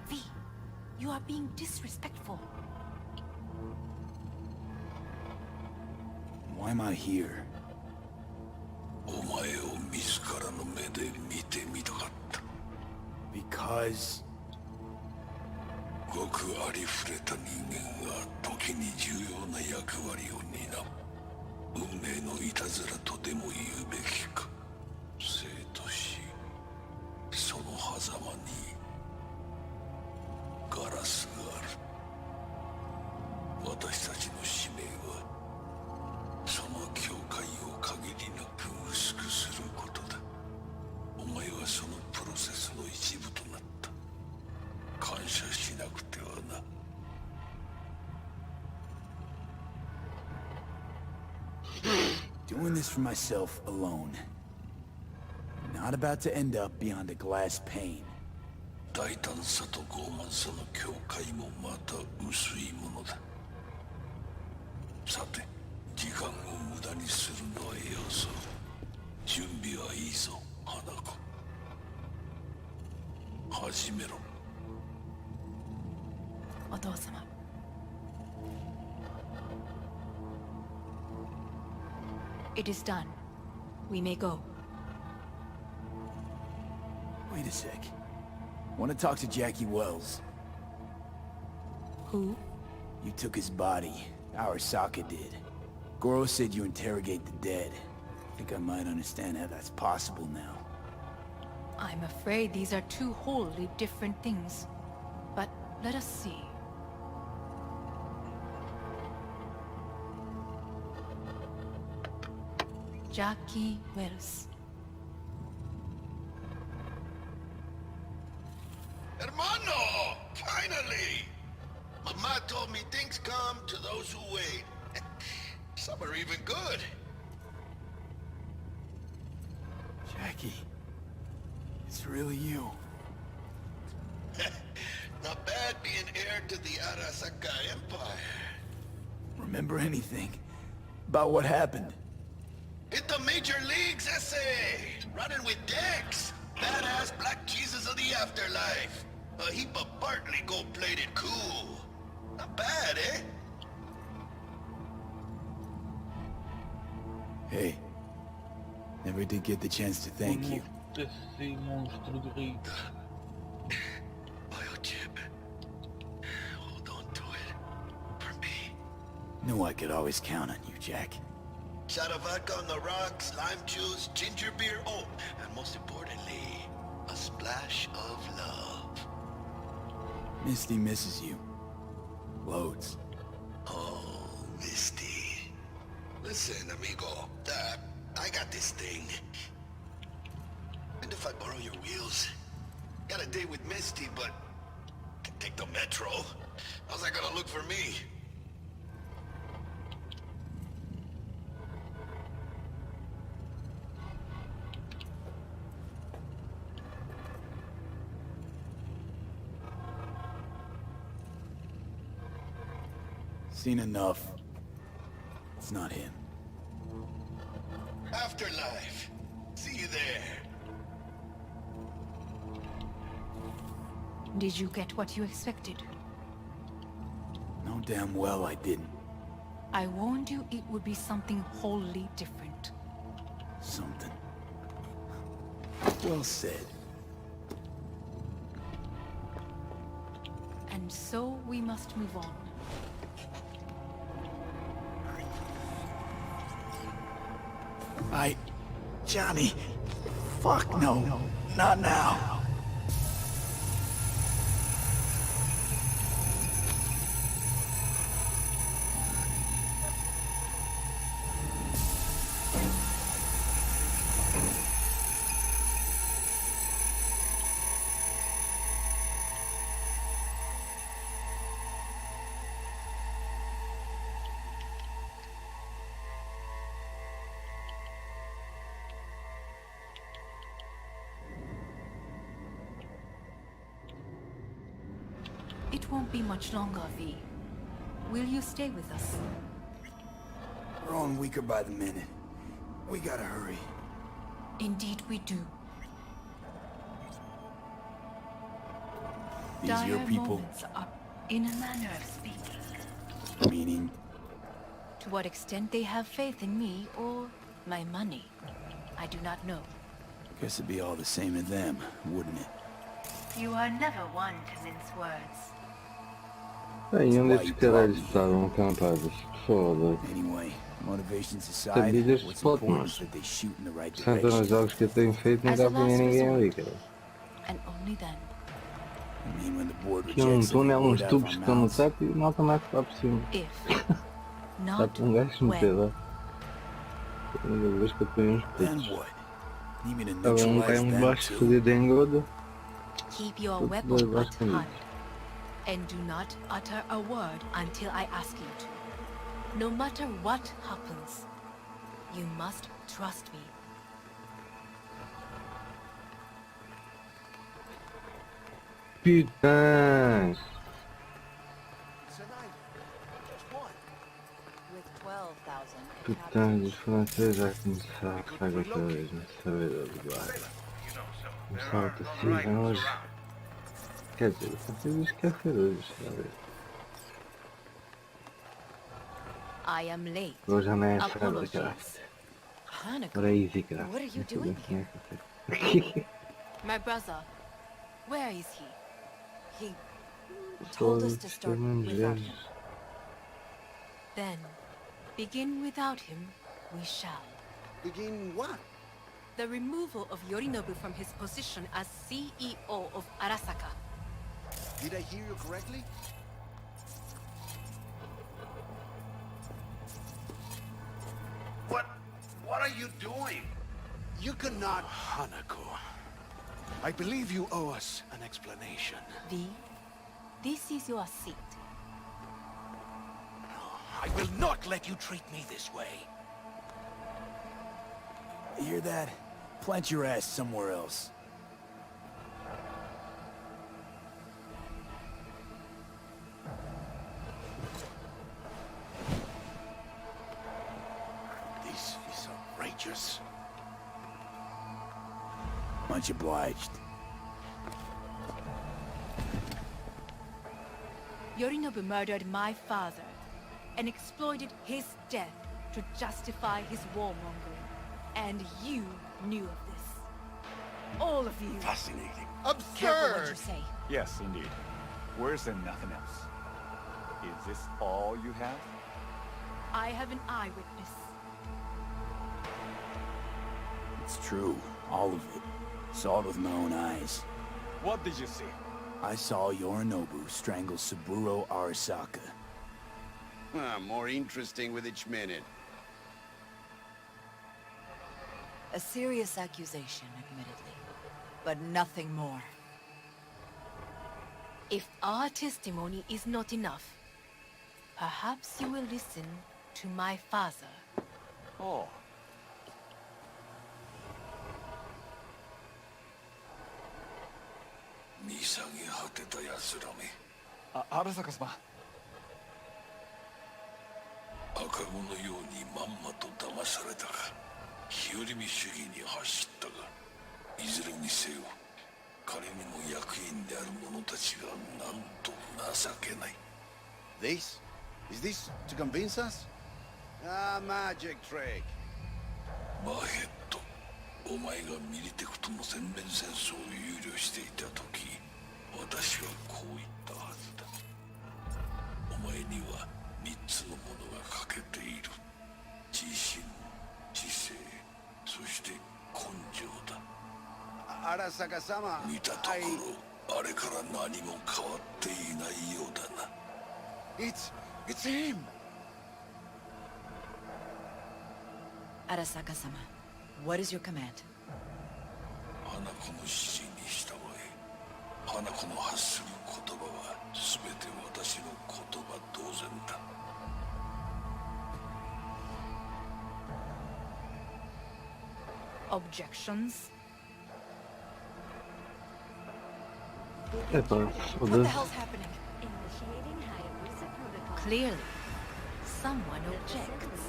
V, you are being disrespectful. Why am I here? お前を自らの目で見てみたかった。 Because... ごくありふれた人間が時に重要な役割を担う。運命のいたずらとでも言うべきか。生と死、その狭間にガラスがある。私たちの使命はその境界を限りなく薄くすることだ。お前はそのプロセスの一部となった。感謝しなくてはな。Doing this for myself alone. Not about to end up beyond a glass pane. 大胆さと傲慢さの境界もまた薄いものだ。さて、時間を無駄にするのはよそう。準備はいいぞ、花子。始めろ。お父様。It is done. We may go. Wait a sec. Want to talk to Jackie Wells. Who? You took his body. Arasaka did. Goro said you interrogate the dead. Think I might understand how that's possible now. I'm afraid these are two wholly different things. But let us see. Jackie Wells. Hermano! Finally! Mama told me things come to those who wait. Some are even good. Jackie. It's really you. Not bad being heir to the Arasaka Empire. Remember anything? About what happened? Hit the major leagues, essay! Running with Dex! Badass black Jesus of the afterlife! A heap of Bartley gold-plated cool. Not bad, eh? Hey. Never did get the chance to thank you. Esse monstro de rei. Biochip. Hold on to it. For me. Knew I could always count on you, Jack. Shot of vodka on the rocks, lime juice, ginger beer, oh, and most importantly, a splash of love. Misty misses you. Loads. Oh, Misty. Listen, amigo, I got this thing. And if I borrow your wheels? Got a date with Misty, but can take the metro. How's that gonna look for me? Seen enough. It's not him. Afterlife. See you there. Did you get what you expected? Know damn well I didn't. I warned you it would be something wholly different. Something. Well said. And so we must move on. Johnny, fuck no, not now. It won't be much longer, V. Will you stay with us? We're on weaker by the minute. We gotta hurry. Indeed we do. These are your Dire people? moments are, in a manner of speaking. Meaning? To what extent they have faith in me or my money, I do not know. Guess it'd be all the same to them, wouldn't it? You are never one to mince words. Bem, onde estes caralhos estavam acampados? Foda-se. Anyway, motivations Sabia aside, deste what's spot, important mano. is that they shoot in the right Santa nos direction. jogos que eu tenho feito, nunca apanhei ninguém ali, cara. And only then. I mean, when the board Tinha um rejects every túnel, uns word out of tubos our que estão no mouths, teto e não está mais para por cima. If. Está Not para um gajo se meter when. lá. Primeira vez que eu ponho uns then putos. what? Need me to Estava um neutralize cai um them baixo too? fazer de engodo. Keep your Tudo weapon dois at baixo comigo. hand. And do not utter a word until I ask you to. No matter what happens, you must trust me. Putas! With 12,000. Putas, os franceses já começaram a saga outra vez, não saber do guarda. Começaram a tossir hoje. Quer dizer, os franceses esquecem hoje, sabe? I am late. Hoje já não é sábado, cara. Apologies. Hanako, Ora easy, cara. what are you doing here? My brother, where is he? He told us to start without him. Then, begin without him, we shall. Begin what? The removal of Yorinobu from his position as CEO of Arasaka. Did I hear you correctly? What are you doing? You cannot... Hanako, I believe you owe us an explanation. V, this is your seat. I will not let you treat me this way. You hear that? Plant your ass somewhere else. This is outrageous. Much obliged. Yorinobu murdered my father and exploited his death to justify his warmongering. And you knew of this. All of you. Fascinating. Careful what you say. Yes, indeed. Worse than nothing else. Is this all you have? I have an eyewitness. It's true. All of it. Saw it with my own eyes. What did you see? I saw Yorinobu strangle Saburo Arasaka. More interesting with each minute. A serious accusation, admittedly, but nothing more. If our testimony is not enough, perhaps you will listen to my father. Oh. Arasaka-sama. 赤子のようにまんまと騙されたが日和見主義に走ったがいずれにせよ彼にも役員である者たちがなんと情けない This? Is this to convince us? Magic trick. マヘッドお前がミリテクとの全面戦争を憂慮していた時私はこう言ったはずだ Arasaka-sama, 見たところあれから何も変わっていないようだな。 It's him! Arasaka-sama, what is your command? 花子の指示に従え。花子の発する言葉は全て私の言葉同然だ。 Objections? É, pá, What the foda-se. hell's happening? Clearly, someone objects.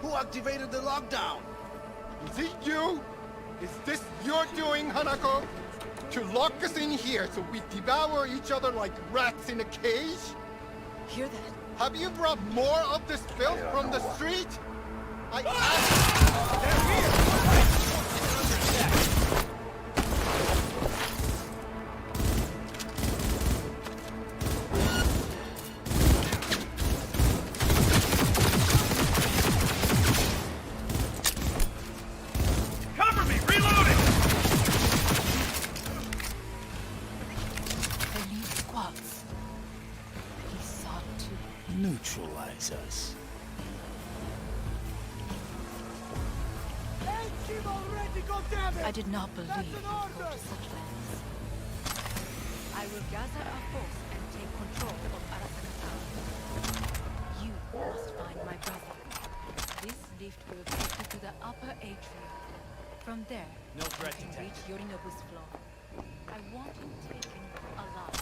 Who activated the lockdown? Is it you? Is this your doing, Hanako? To lock us in here so we devour each other like rats in a cage? Hear that? Have you brought more of this filth from the street? Cover me! Reloading! Elite squads. He sought to Neutralize us. I did not believe he'd go to such lengths. I will gather our force and take control of Arasaka Tower. You must find my brother. This lift will take you to the upper atrium. From there, No threat you can reach Yorinobu's floor. I want him taken alive.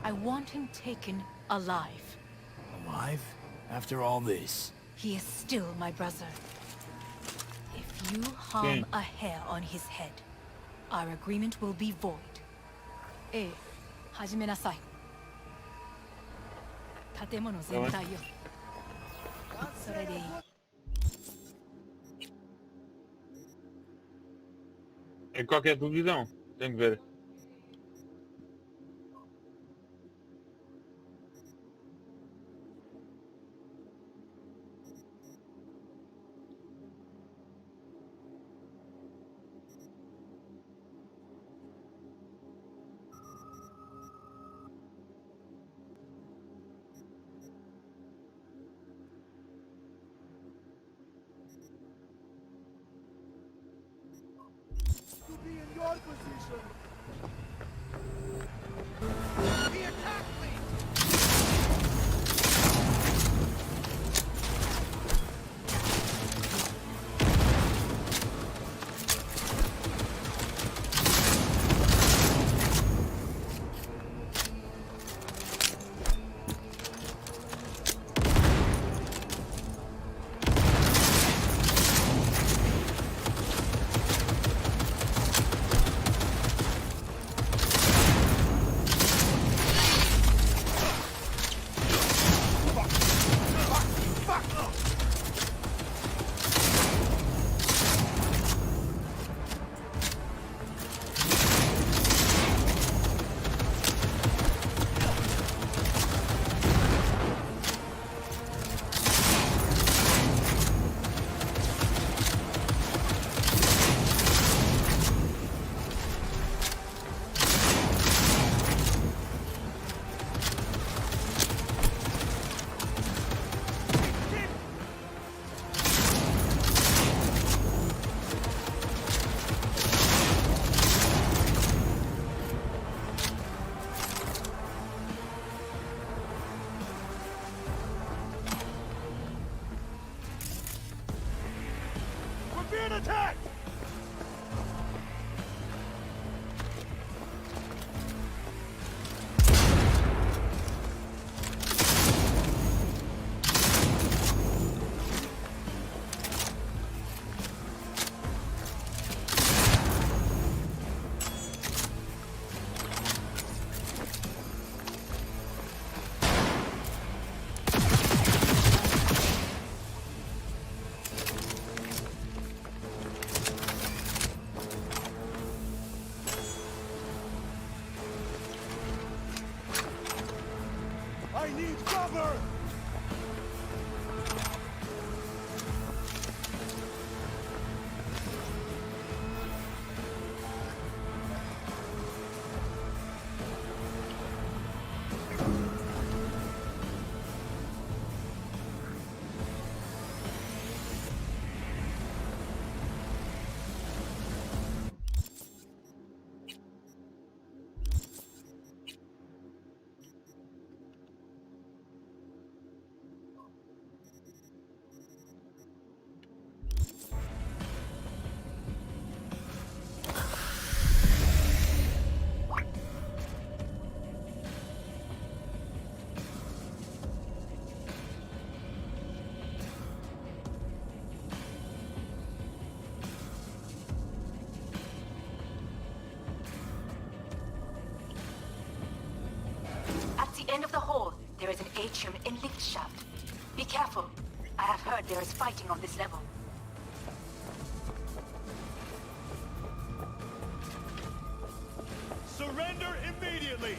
I want him taken alive. Alive? After all this? He is still my brother. If you harm a hair on his head, our agreement will be void. Hajime nasai. Tatemono zentai yo. Sore de ii. É qualquer televisão. Tem que ver. Be in your position. He attacked me. Being attacked! atrium in lift shaft. Be careful. I have heard there is fighting on this level. Surrender immediately!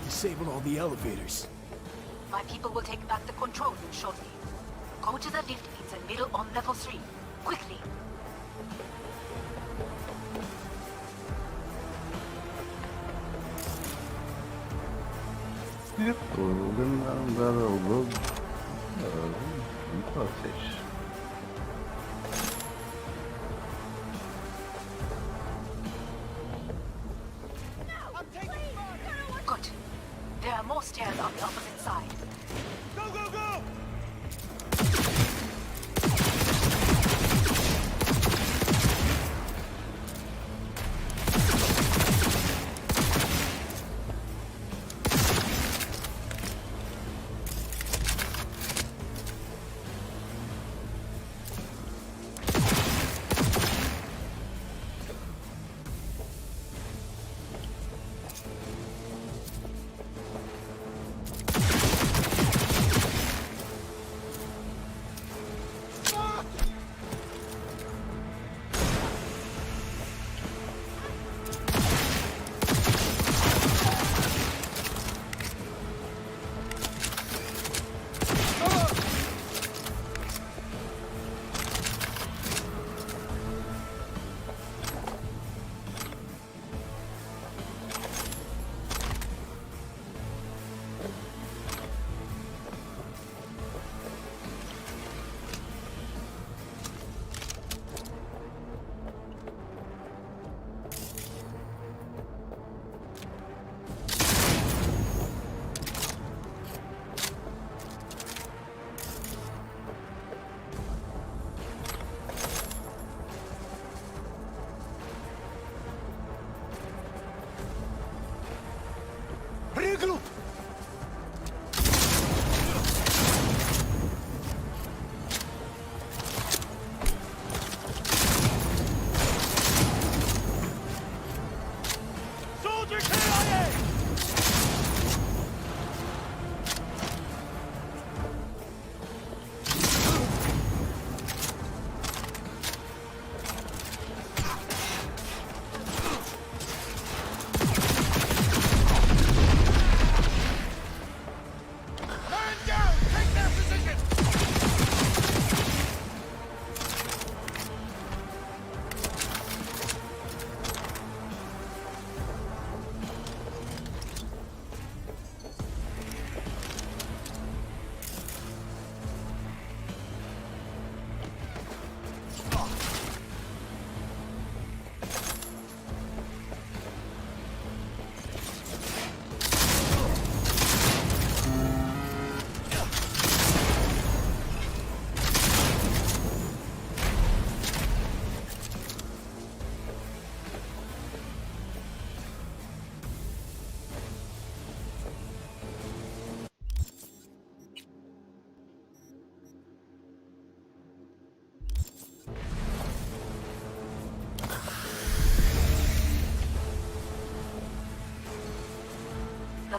Disabled all the elevators. My people will take back the control room shortly. Go to the lift means and middle on level 3. Quickly. Good. There are more stairs on the opposite side. Go, go, go!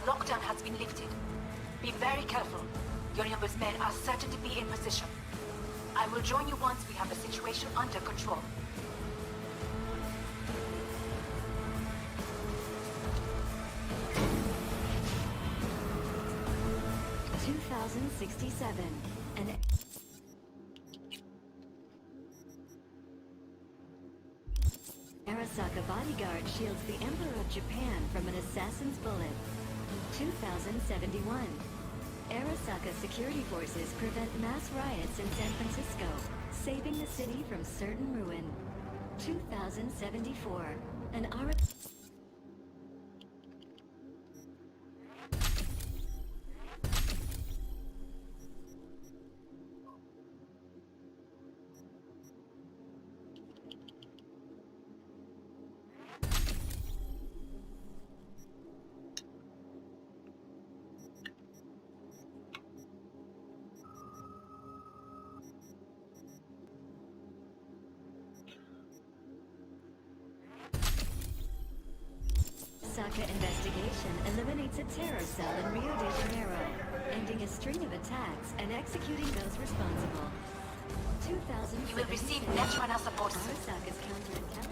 The lockdown has been lifted. Be very careful. Yorinobu's men are certain to be in position. I will join you once we have the situation under control. And Arasaka bodyguard shields the Emperor of Japan from an assassin's bullet. 2071. Arasaka security forces prevent mass riots in San Francisco, saving the city from certain ruin. 2074. An Arasaka investigation eliminates a terror cell in Rio de Janeiro, ending a string of attacks and executing those responsible. 2000. You will receive Netrunner support. Arasaka's counterintelligence.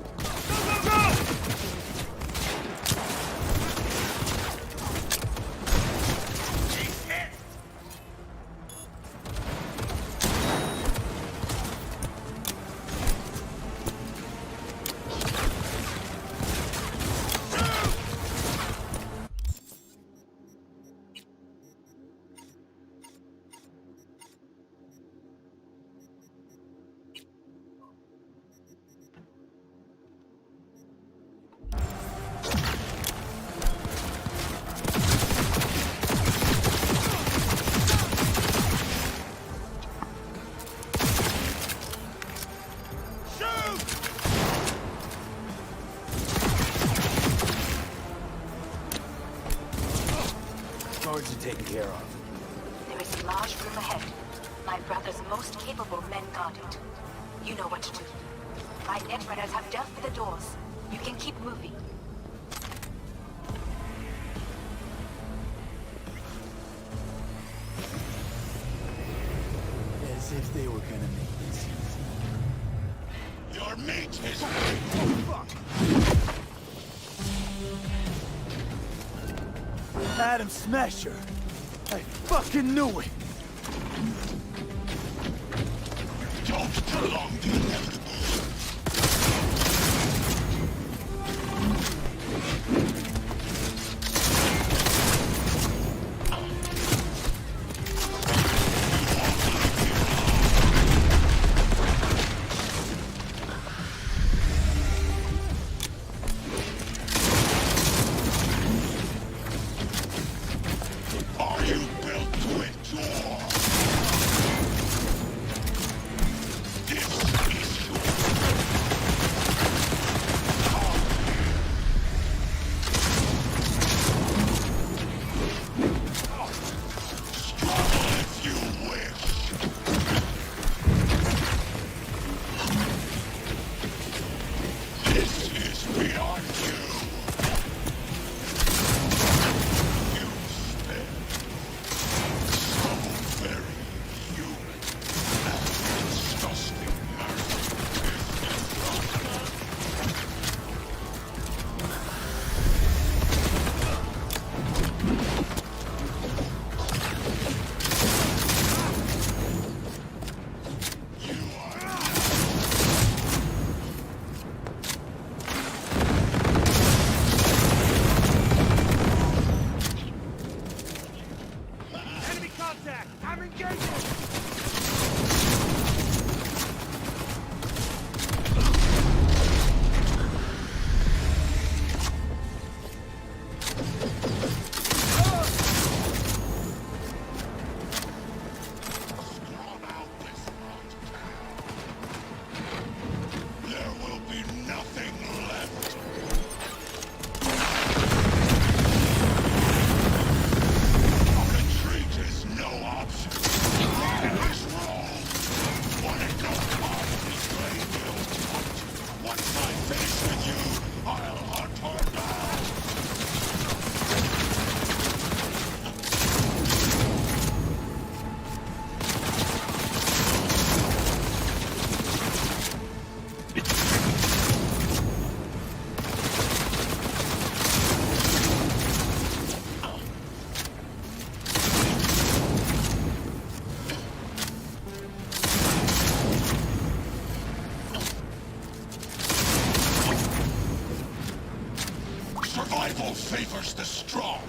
Guards are taken care of. There is a large room ahead. My brother's most capable men guard it. You know what to do. My netrunners have dealt with the doors. You can keep moving. As if they were gonna make this easy. Your mate is Adam Smasher! I fucking knew it! Don't prolong the inevitable. Are you built to endure? This is All favors the strong.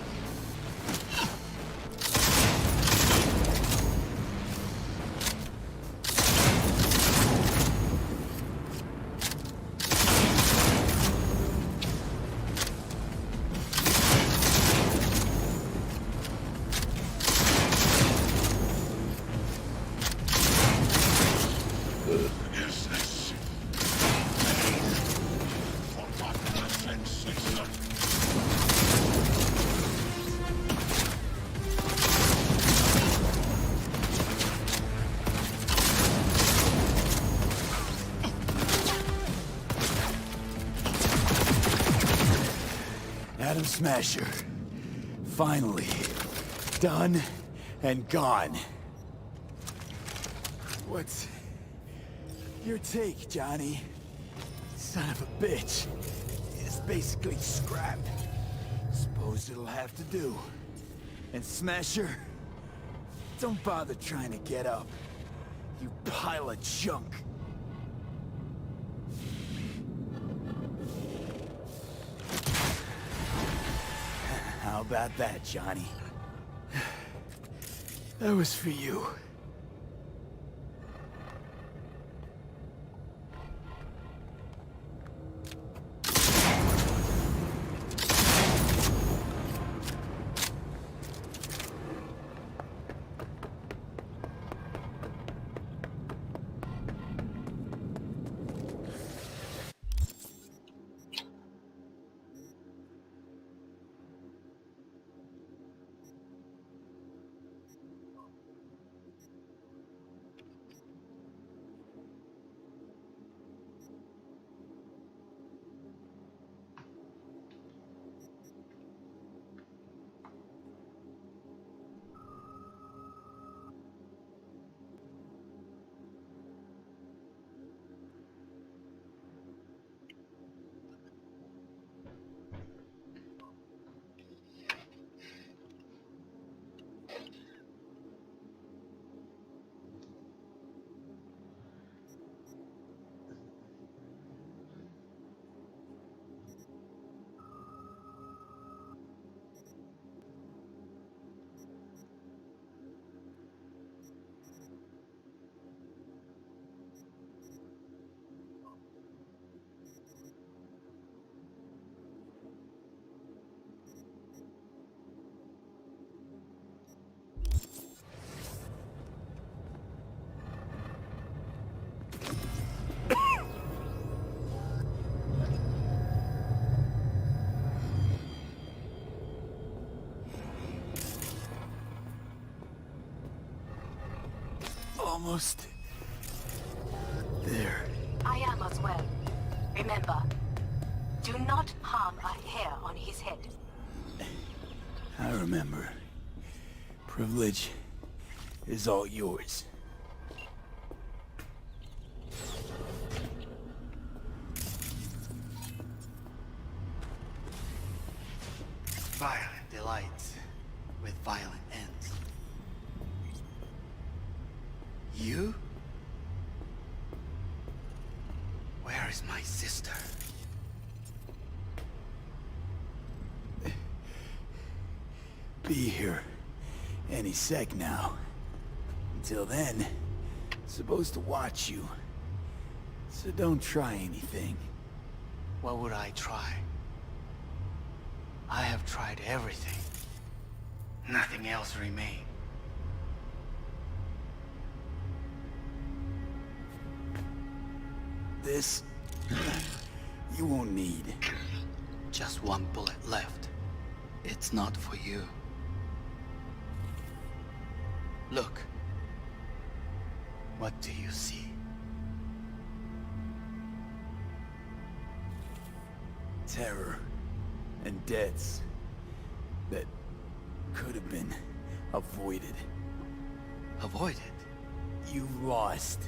Atom Smasher. Finally. Done and gone. What's your take, Johnny? Son of a bitch. It's basically scrap. Suppose it'll have to do. And Smasher, don't bother trying to get up. You pile of junk. How about that, Johnny? That was for you. Almost there. I am as well. Remember, do not harm a hair on his head. I remember. Privilege is all yours. Violent delights with violent ends. You? Where is my sister? Be here any sec now. Until then, supposed to watch you. So don't try anything. What would I try? I have tried everything. Nothing else remains. This, you won't need. Just one bullet left. It's not for you. Look. What do you see? Terror and deaths that could have been avoided. Avoided? You lost.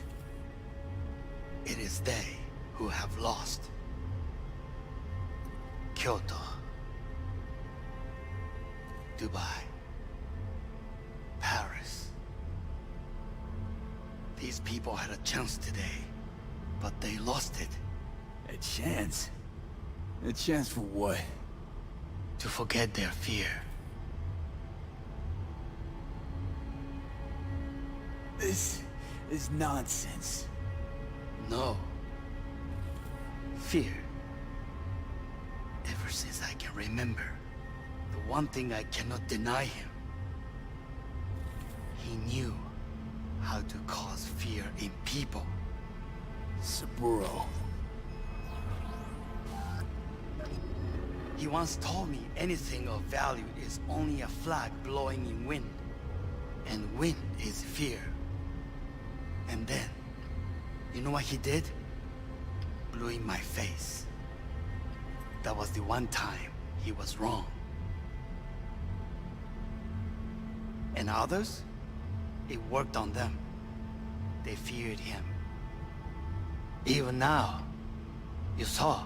It is they who have lost. Kyoto. Dubai. Paris. These people had a chance today, but they lost it. A chance? A chance for what? to forget their fear. This is nonsense. No. Fear. Ever since I can remember, the one thing I cannot deny him. He knew how to cause fear in people. Saburo. He once told me anything of value is only a flag blowing in wind. And wind is fear. And then, you know what he did? Blew in my face. That was the one time he was wrong. And others? It worked on them. They feared him. Even now, you saw.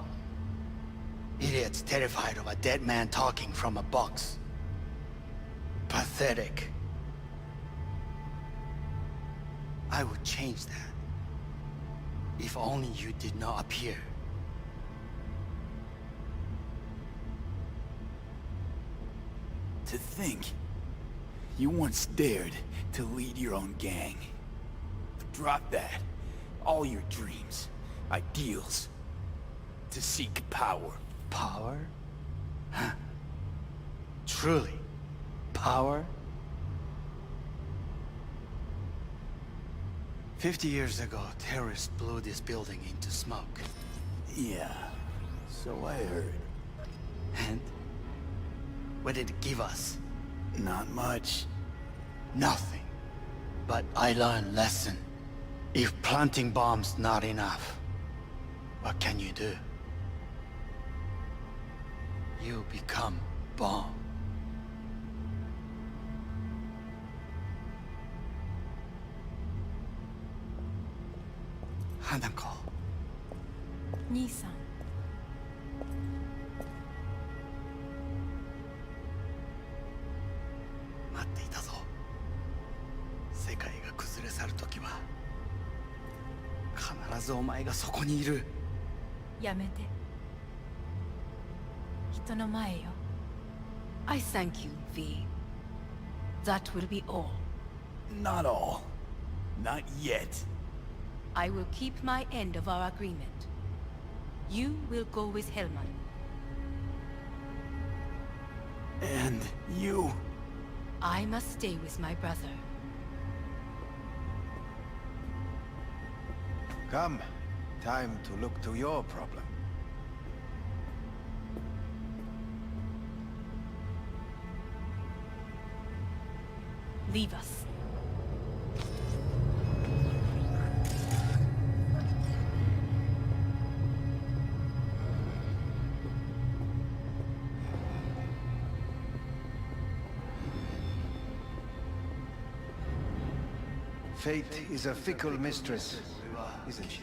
Idiots terrified of a dead man talking from a box. Pathetic. I would change that. If only you did not appear. To think, you once dared to lead your own gang. Drop that. All your dreams, ideals. To seek power. Power? Huh. Truly, power? 50 years ago, terrorists blew this building into smoke. Yeah, so I heard. And? What did it give us? Not much. Nothing. But I learned lesson. If planting bombs not enough, what can you do? You become bomb. Hanako. 兄さん。待っていたぞ。世界が崩れ去るときは必ずお前がそこにいる。やめて。人の前よ。I thank you, V. That will be all. Not all. Not yet. I will keep my end of our agreement. You will go with Hellman. And you? I must stay with my brother. Come. Time to look to your problem. Leave us. Fate is a fickle mistress, isn't she?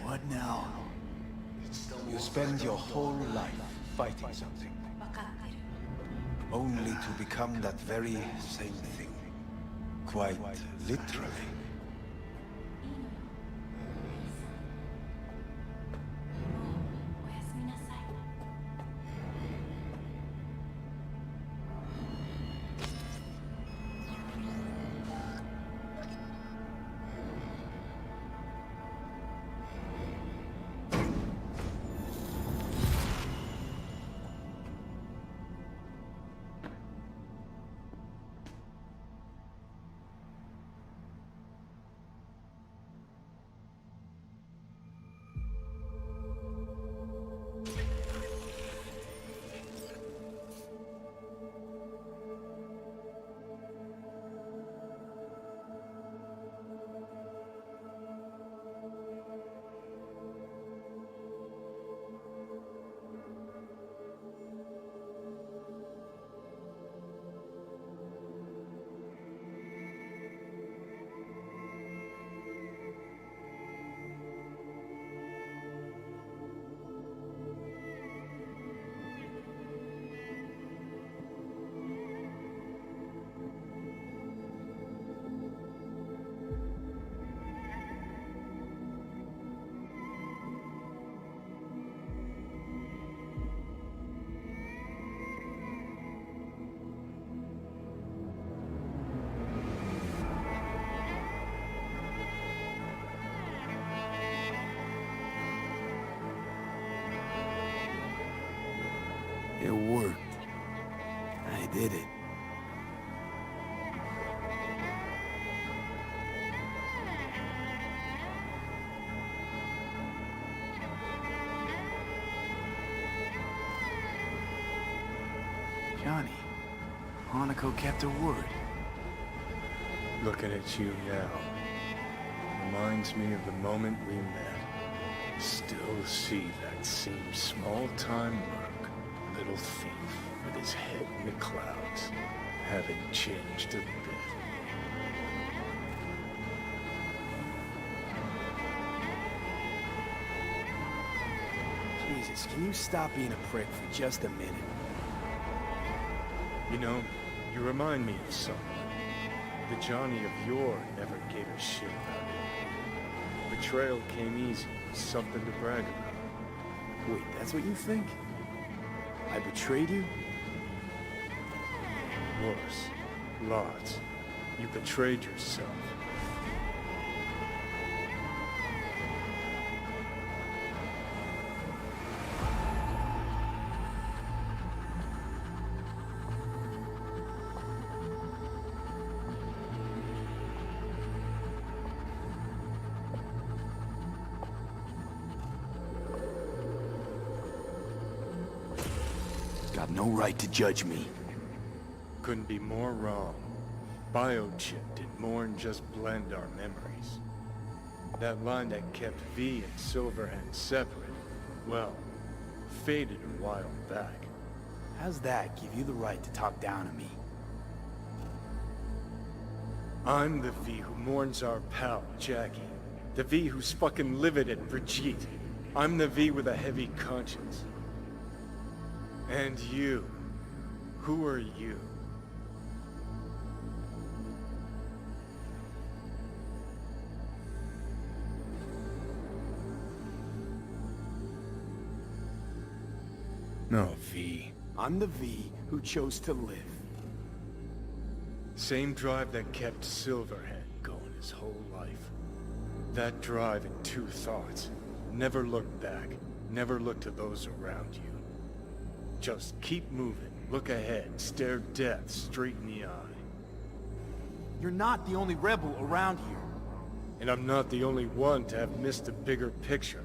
What now? You spend your whole life fighting something, only to become that very same thing. Quite literally. It worked. I did it. Johnny, Hanako kept her word. Looking at you now reminds me of the moment we met. Still see that same small-time merc, little thief with his head in the clouds. Haven't changed a bit. Jesus, can you stop being a prick for just a minute? You know, you remind me of someone. The Johnny of yore never gave a shit about it. Betrayal came easy, something to brag about. Wait, that's what you think? I betrayed you? Worse. Lots. You betrayed yourself. Got no right to judge me. Couldn't be more wrong. Biochip did more than just blend our memories. That line that kept V and Silverhand separate, well, faded a while back. How's that give you the right to talk down to me? I'm the V who mourns our pal, Jackie. The V who's fucking livid at Brigitte. I'm the V with a heavy conscience. And you. Who are you? No, V. I'm the V who chose to live. Same drive that kept Silverhand going his whole life. That drive and two thoughts. Never look back. Never look to those around you. Just keep moving, look ahead, stare death straight in the eye. You're not the only rebel around here. And I'm not the only one to have missed the bigger picture.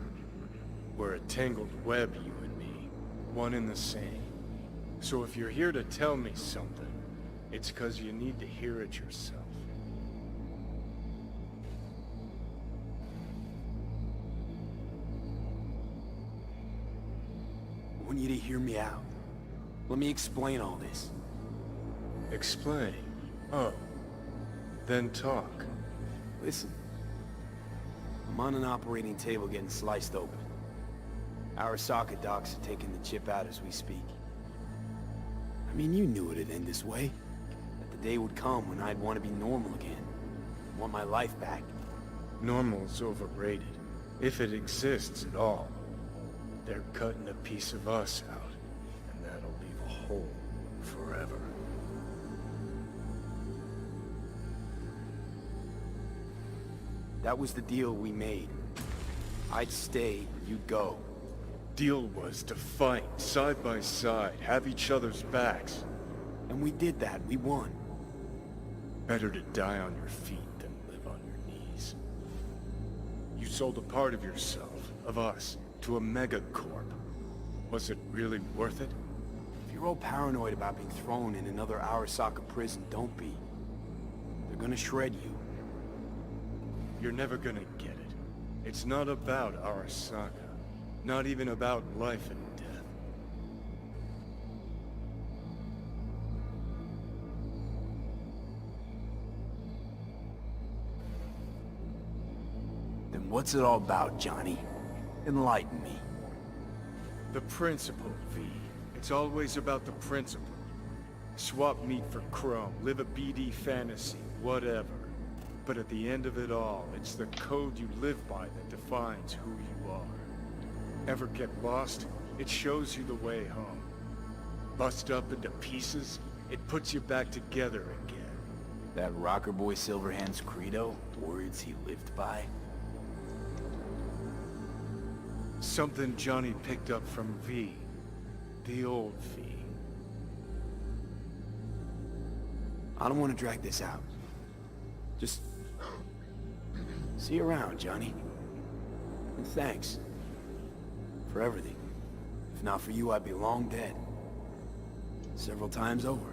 We're a tangled web, you and me. One and the same. So if you're here to tell me something, it's 'cause you need to hear it yourself. I want you to hear me out. Let me explain all this. Explain? Oh. Then talk. Listen. I'm on an operating table getting sliced open. Arasaka docs are taking the chip out as we speak. I mean, you knew it'd end this way. That the day would come when I'd want to be normal again. Want my life back. Normal's overrated. If it exists at all. They're cutting a piece of us out, and that'll leave a hole forever. That was the deal we made. I'd stay, you'd go. Deal was to fight, side by side, have each other's backs. And we did that, we won. Better to die on your feet than live on your knees. You sold a part of yourself, of us, to a megacorp. Was it really worth it? If you're all paranoid about being thrown in another Arasaka prison, don't be. They're gonna shred you. You're never gonna get it. It's not about Arasaka. Not even about life and death. Then what's it all about, Johnny? Enlighten me. The principle, V. It's always about the principle. Swap meat for chrome, live a BD fantasy, whatever. But at the end of it all, it's the code you live by that defines who you are. Ever get lost? It shows you the way home. Bust up into pieces, it puts you back together again. That rocker boy Silverhand's credo? Words he lived by? Something Johnny picked up from V. The old fee. I don't want to drag this out. Just... see you around, Johnny. And thanks. For everything. If not for you, I'd be long dead. Several times over.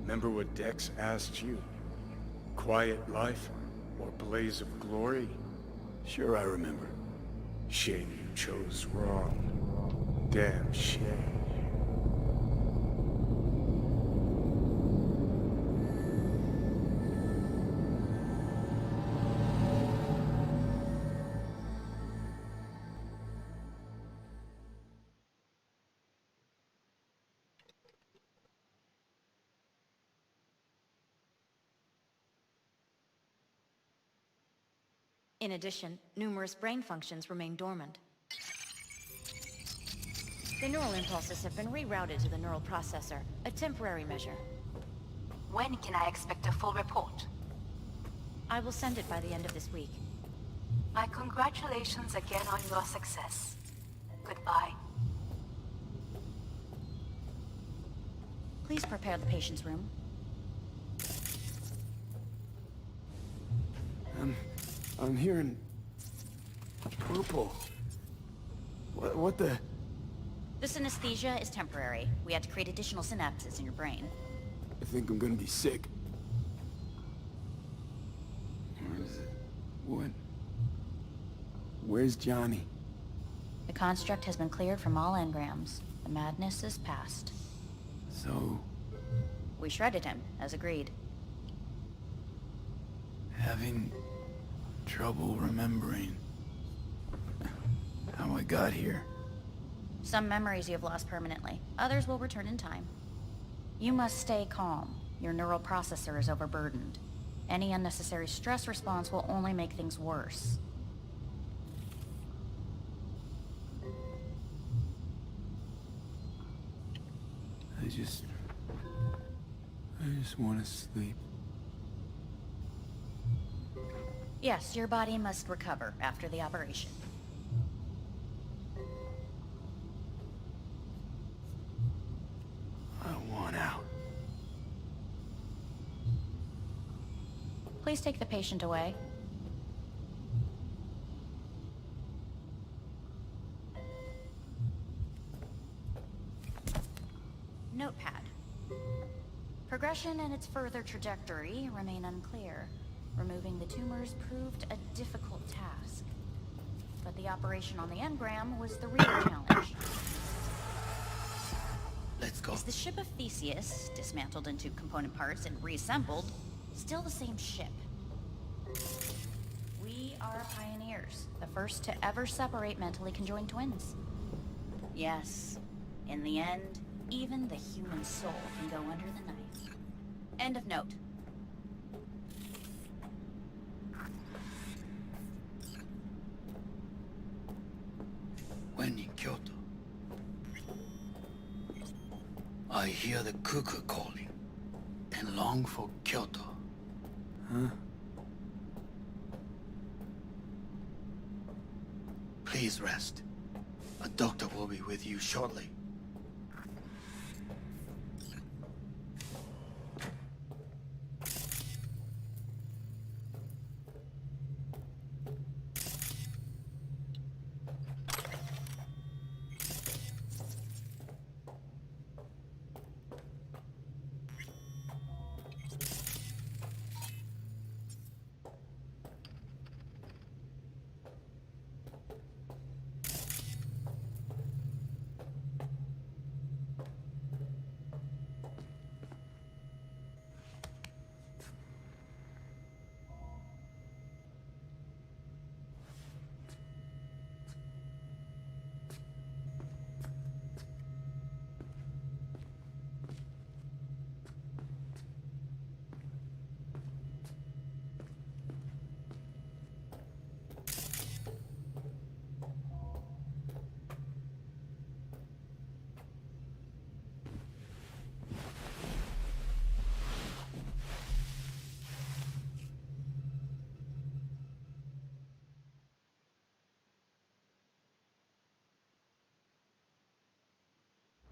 Remember what Dex asked you? Quiet life or blaze of glory? Sure I remember. Shame you chose wrong. Damn shame. In addition, numerous brain functions remain dormant. The neural impulses have been rerouted to the neural processor, a temporary measure. When can I expect a full report? I will send it by the end of this week. My congratulations again on your success. Goodbye. Please prepare the patient's room. I'm hearing... purple. What the... The synesthesia is temporary. We had to create additional synapses in your brain. I think I'm gonna be sick. Where is it? What? Where's Johnny? The construct has been cleared from all engrams. The madness is past. So... We shredded him, as agreed. having trouble remembering how I got here. Some memories you have lost permanently. Others will return in time. You must stay calm. Your neural processor is overburdened. Any unnecessary stress response will only make things worse. I just want to sleep. Yes, your body must recover after the operation. I want out. Please take the patient away. Notepad. Progression and its further trajectory remain unclear. Removing the tumors proved a difficult task. But the operation on the engram was the real challenge. Let's go. Is the ship of Theseus, dismantled into component parts and reassembled, still the same ship? We are pioneers, the first to ever separate mentally conjoined twins. Yes, in the end, even the human soul can go under the knife. End of note. When in Kyoto, I hear the cuckoo calling and long for Kyoto. Huh? Please rest. A doctor will be with you shortly.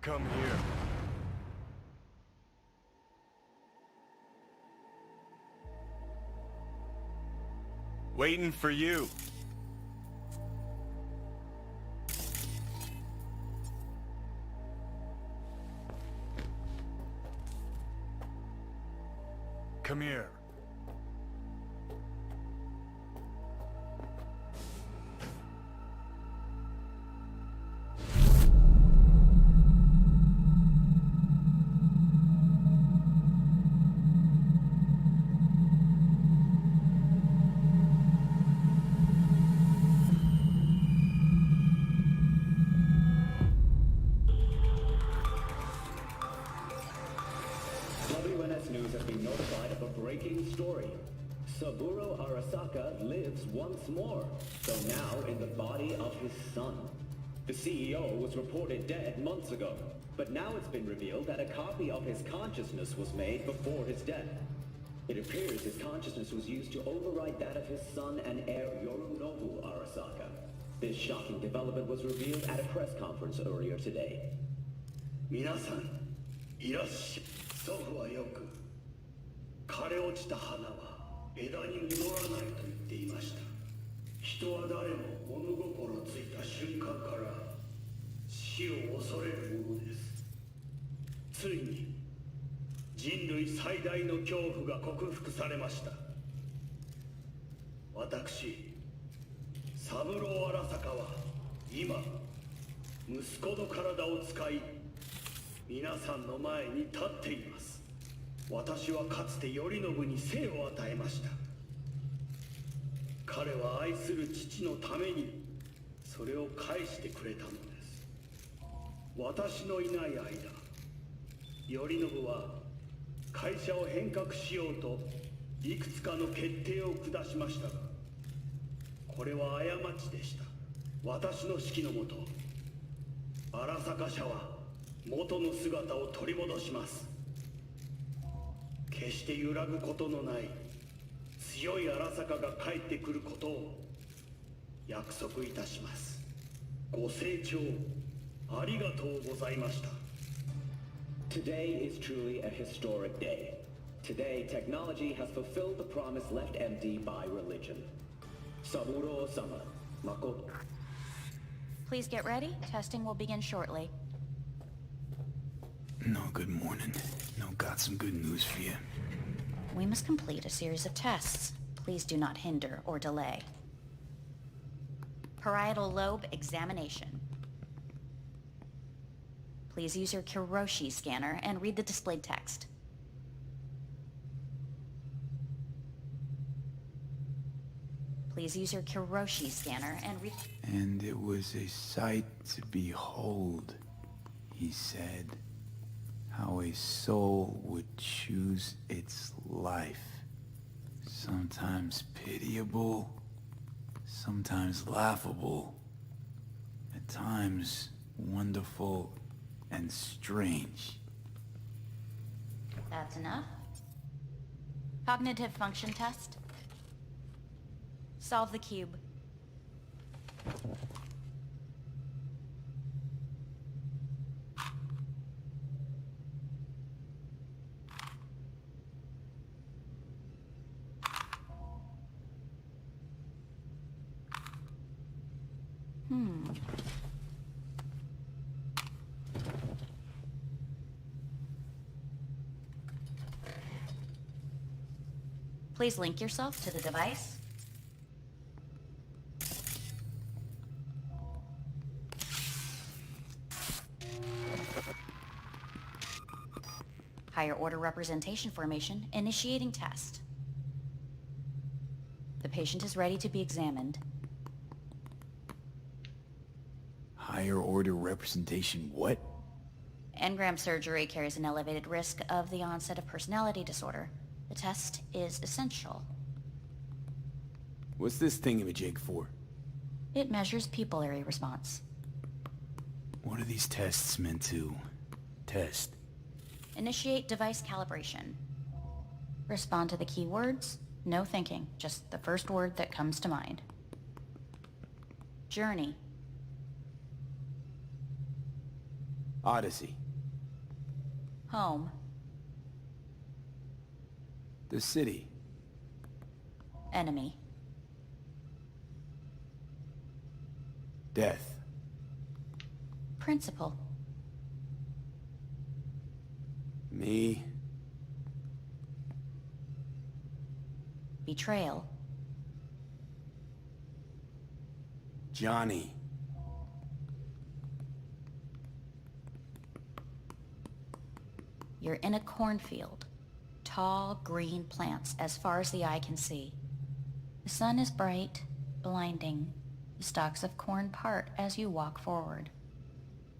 come here. Waiting for you. Come here. WNS News has been notified of a breaking story. Saburo Arasaka lives once more, though now in the body of his son. The CEO was reported dead months ago, but now it's been revealed that a copy of his consciousness was made before his death. It appears his consciousness was used to override that of his son and heir Yorinobu Arasaka. This shocking development was revealed at a press conference earlier today. 皆さん、いらっしゃい。祖父はよく、枯れ落ちた花は枝に戻らないと言っていました。人は誰も物心ついた瞬間から死を恐れるものです。ついに人類最大の恐怖が克服されました。私、三郎荒坂は今、息子の体を使い、皆さんの前に立っています。私はかつて頼信に生を与えました。彼は愛する父のためにそれを返してくれたのです。私のいない間、頼信は会社を変革しようといくつかの決定を下しましたが、これは過ちでした。私の指揮のもと、荒坂社は元の姿を取り戻します。決して揺らぐことのない強い荒坂が帰ってくることを約束いたします。ご清聴ありがとうございました。 Today is truly a historic day. Today, technology has fulfilled the promise left empty by religion. Saburo-sama, makoto. Please get ready. Testing will begin shortly. No, good morning. No, got some good news for you. We must complete a series of tests. Please do not hinder or delay. Parietal lobe examination. Please use your Kiroshi scanner and read the displayed text. Please use your Kiroshi scanner and read... And it was a sight to behold, he said, how a soul would choose its life. Sometimes pitiable, sometimes laughable, at times wonderful and strange. That's enough. Cognitive function test. Solve the cube. Please link yourself to the device. Higher order representation formation, initiating test. The patient is ready to be examined. Higher order representation what? Engram surgery carries an elevated risk of the onset of personality disorder. The test is essential. What's this thingamajig for? It measures pupillary response. What are these tests meant to test? Initiate device calibration. Respond to the keywords. No thinking, just the first word that comes to mind. Journey. Odyssey. Home. The city. Enemy. Death. Principal. Me. Betrayal. Johnny. You're in a cornfield. Tall, green plants as far as the eye can see. The sun is bright, blinding. The stalks of corn part as you walk forward.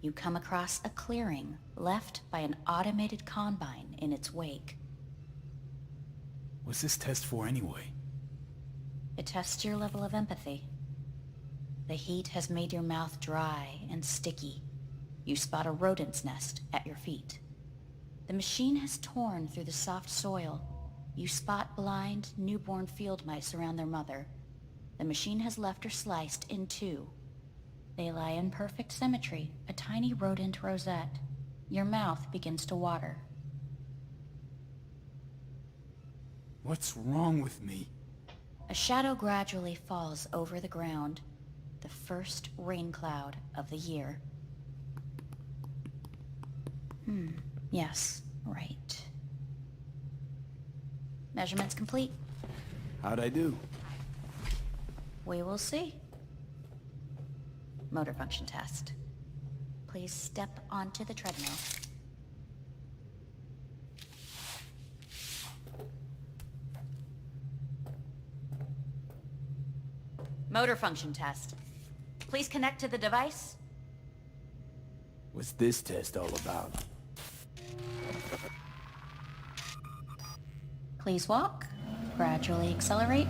You come across a clearing left by an automated combine in its wake. What's this test for anyway? It tests your level of empathy. The heat has made your mouth dry and sticky. You spot a rodent's nest at your feet. The machine has torn through the soft soil. You spot blind, newborn field mice around their mother. The machine has left her sliced in two. They lie in perfect symmetry, a tiny rodent rosette. Your mouth begins to water. What's wrong with me? A shadow gradually falls over the ground. The first rain cloud of the year. Yes, right. Measurements complete. How'd I do? We will see. Motor function test. Please step onto the treadmill. Motor function test. Please connect to the device. What's this test all about? Please walk. Gradually accelerate.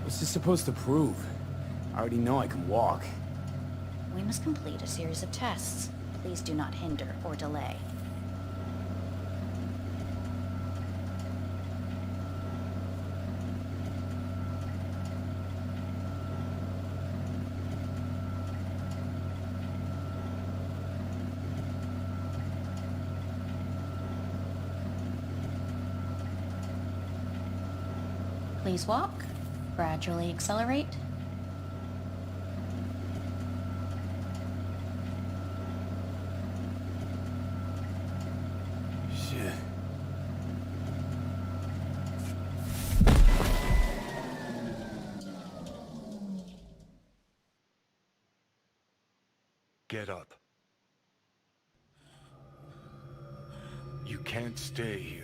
What's this supposed to prove? I already know I can walk. We must complete a series of tests. Please do not hinder or delay. Please walk. Gradually accelerate. Shit. Get up. You can't stay here.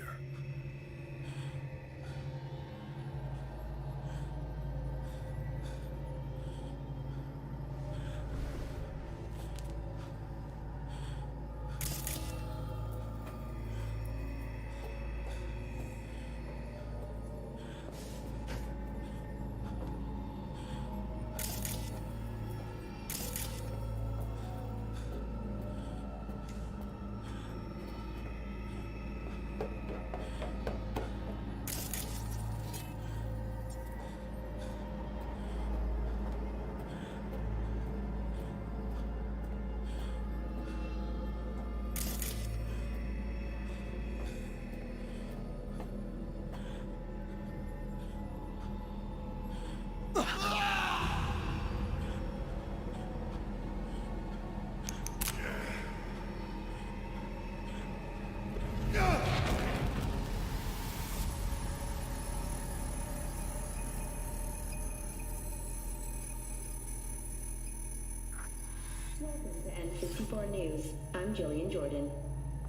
Welcome to N54 News. I'm Jillian Jordan.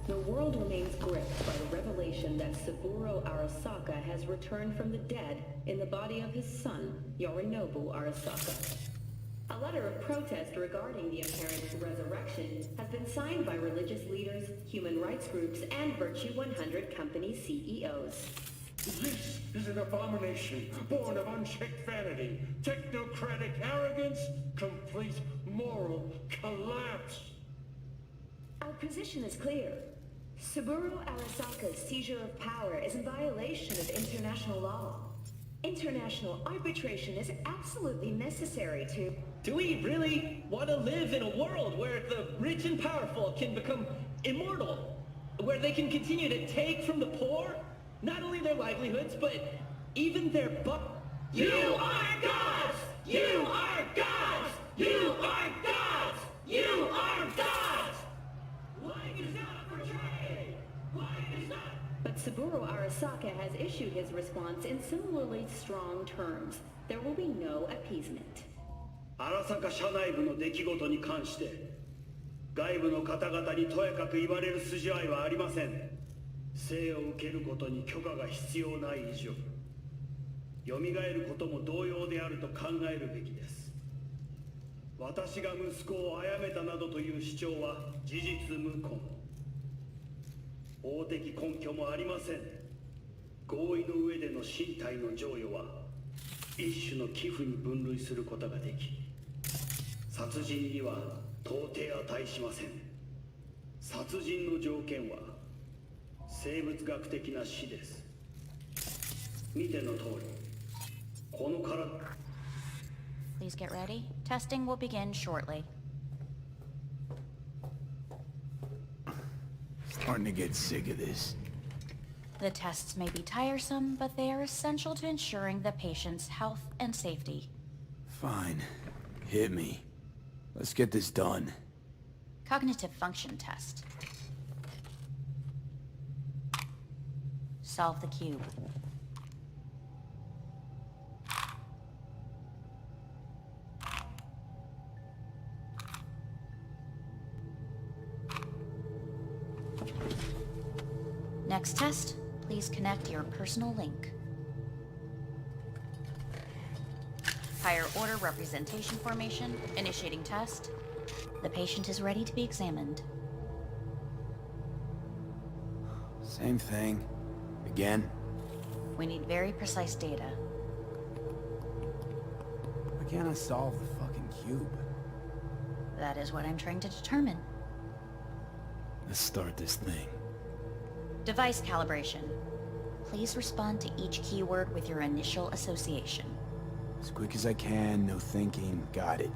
The world remains gripped by the revelation that Saburo Arasaka has returned from the dead in the body of his son, Yorinobu Arasaka. A letter of protest regarding the apparent resurrection has been signed by religious leaders, human rights groups, and Virtue 100 company CEOs. This is an abomination born of unchecked vanity, technocratic arrogance, against complete moral collapse. Our position is clear. Saburo Arasaka's seizure of power is in violation of international law. International arbitration is absolutely necessary to... Do we really want to live in a world where the rich and powerful can become immortal? Where they can continue to take from the poor? Not only their livelihoods, but even their You are gods! You are gods! You are gods! You are gods! Life is not for trade! Life is not... But Saburo Arasaka has issued his response in similarly strong terms. There will be no appeasement. 荒坂社内部の出来事に関して外部の方々にとやかく言われる筋合いはありません。生を受けることに許可が必要ない以上蘇ることも同様であると考えるべきです。私が息子を殺めたなどという主張は事実無根。法的根拠もありません。合意の上での身体の贈与は一種の寄付に分類することができ、殺人には到底値しません。殺人の条件は生物学的な死です。見ての通り、この体。Please get ready. Testing will begin shortly. Starting to get sick of this. The tests may be tiresome, but they are essential to ensuring the patient's health and safety. Fine. Hit me. Let's get this done. Cognitive function test. Solve the cube. Next test, please connect your personal link. Higher order representation formation, initiating test. The patient is ready to be examined. Same thing. Again? We need very precise data. Why can't I solve the fucking cube? That is what I'm trying to determine. Let's start this thing. Device calibration. Please respond to each keyword with your initial association. As quick as I can, no thinking. Got it.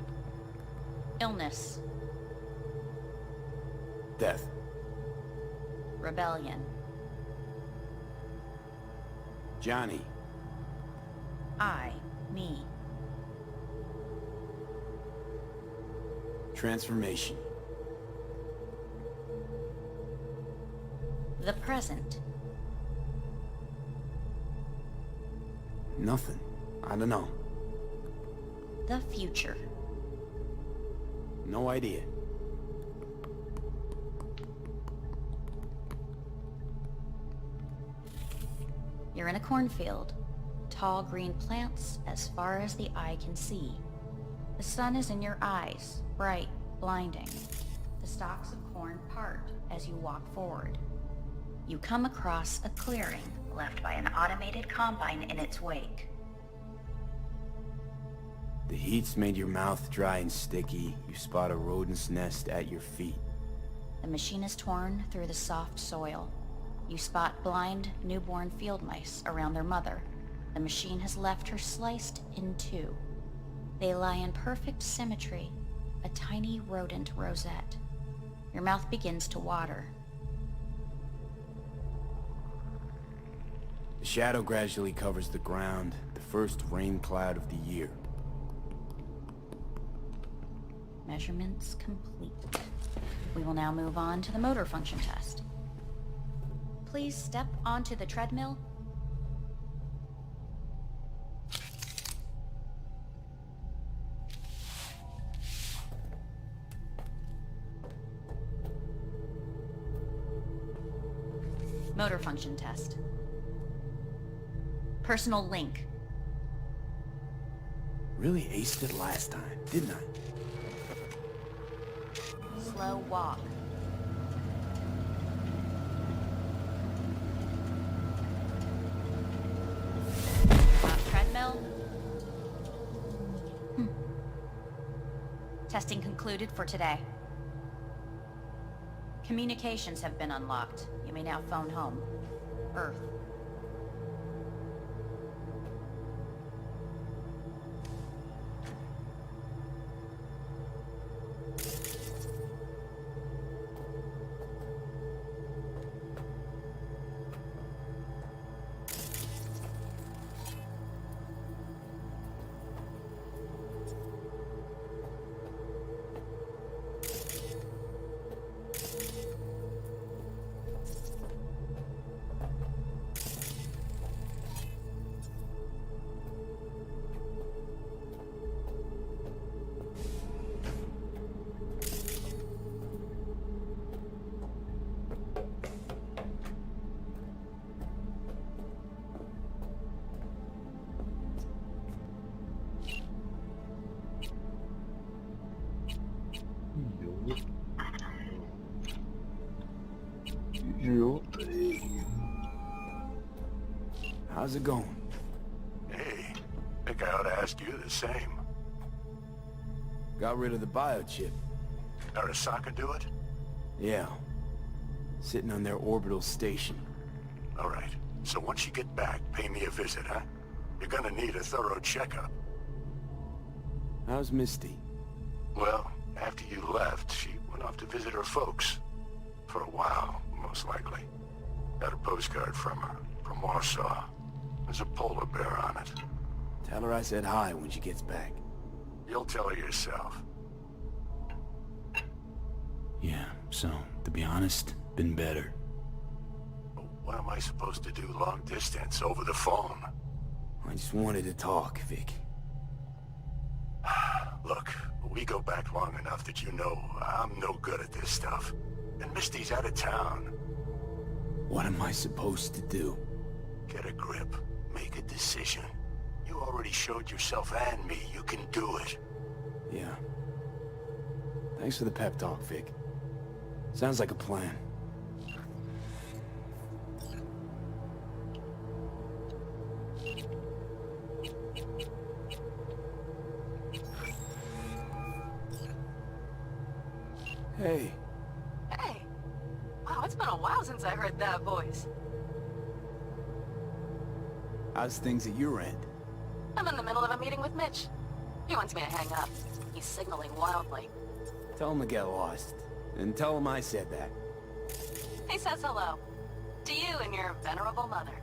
Illness. Death. Rebellion. Johnny. I. Me. Transformation. The present. Nothing. I don't know. The future. No idea. You're in a cornfield. Tall green plants as far as the eye can see. The sun is in your eyes, bright, blinding. The stalks of corn part as you walk forward. You come across a clearing left by an automated combine in its wake. The heat's made your mouth dry and sticky. You spot a rodent's nest at your feet. The machine is torn through the soft soil. You spot blind, newborn field mice around their mother. The machine has left her sliced in two. They lie in perfect symmetry, a tiny rodent rosette. Your mouth begins to water. The shadow gradually covers the ground, the first rain cloud of the year. Measurements complete. We will now move on to the motor function test. Please step onto the treadmill. Motor function test. Personal link. Really aced it last time, didn't I? Slow walk. Treadmill. Testing concluded for today. Communications have been unlocked. You may now phone home. Earth. How's it going? Hey, think I ought to ask you the same. Got rid of the biochip. Arasaka do it? Yeah. Sitting on their orbital station. All right. So once you get back, pay me a visit, huh? You're gonna need a thorough checkup. How's Misty? Well, after you left, she went off to visit her folks. For a while, most likely. Got a postcard from her, from Warsaw. There's a polar bear on it. Tell her I said hi when she gets back. You'll tell her yourself. Yeah, so, to be honest, been better. What am I supposed to do long distance over the phone? I just wanted to talk, Vic. Look, we go back long enough that you know I'm no good at this stuff. And Misty's out of town. What am I supposed to do? Get a grip. Make a decision. You already showed yourself and me you can do it. Yeah. Thanks for the pep talk, Vic. Sounds like a plan. Hey. Hey. Wow, it's been a while since I heard that voice. How's things at your end? I'm in the middle of a meeting with Mitch. He wants me to hang up. He's signaling wildly. Tell him to get lost. And tell him I said that. He says hello. To you and your venerable mother.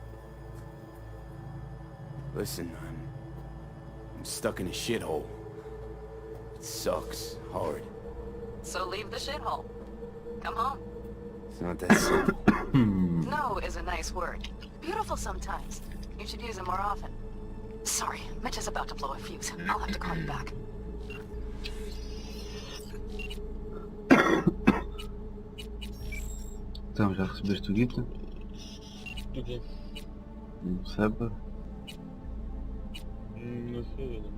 Listen, I'm stuck in a shithole. It sucks. Hard. So leave the shithole. Come home. It's not that simple. No is a nice word. Beautiful sometimes. You should use it more often. Sorry, Mitch is about to blow a fuse. I'll have to call you back. Então, já recebeste o guita? Do quê? Não sabe? Não sei, não.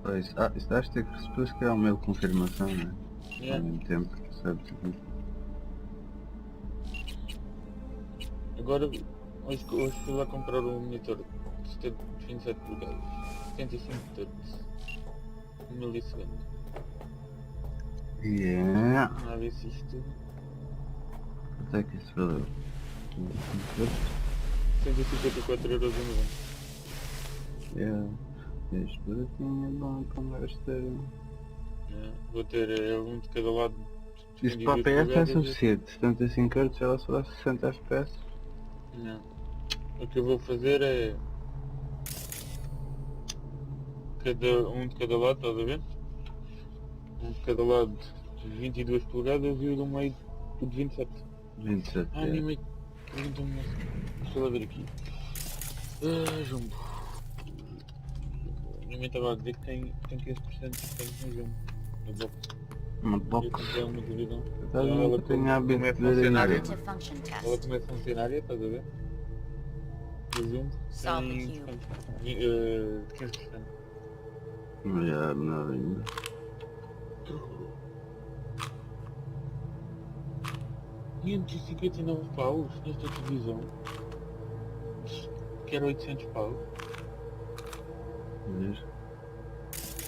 Pois, isso vais ter que receber se calhar um mail de confirmação, não é? Yeah. Ao mesmo tempo, sabes? Agora, hoje fui lá comprar um monitor de 27 polegadas, 75 Hz, 1000 segundos. Yeah. A ver se isto... Até que isso valeu. 154,90€. Yeah. Este baratinho é bom para um gajo ter. Vou ter um de cada lado. Isso para a PS é suficiente, 75 Hz ela só dá 60 FPS. Não. O que eu vou fazer é... um de cada lado, estás a ver? Um de cada lado de 22 polegadas e o do meio de 27. 27, Ah, minha mãe perguntou-me... Deixa eu lá ver aqui. Jumbo. Minha mãe estava a dizer que tem 15% de desconto no Jumbo. No box. Uma box? Eu comprei uma televisão. Eu tenho hábito de ver em área. Ela como é funcionária, estás a ver? O Jumbo tem desconto. 15%. Não é nada ainda. €559 nesta televisão. Que era 800 paus.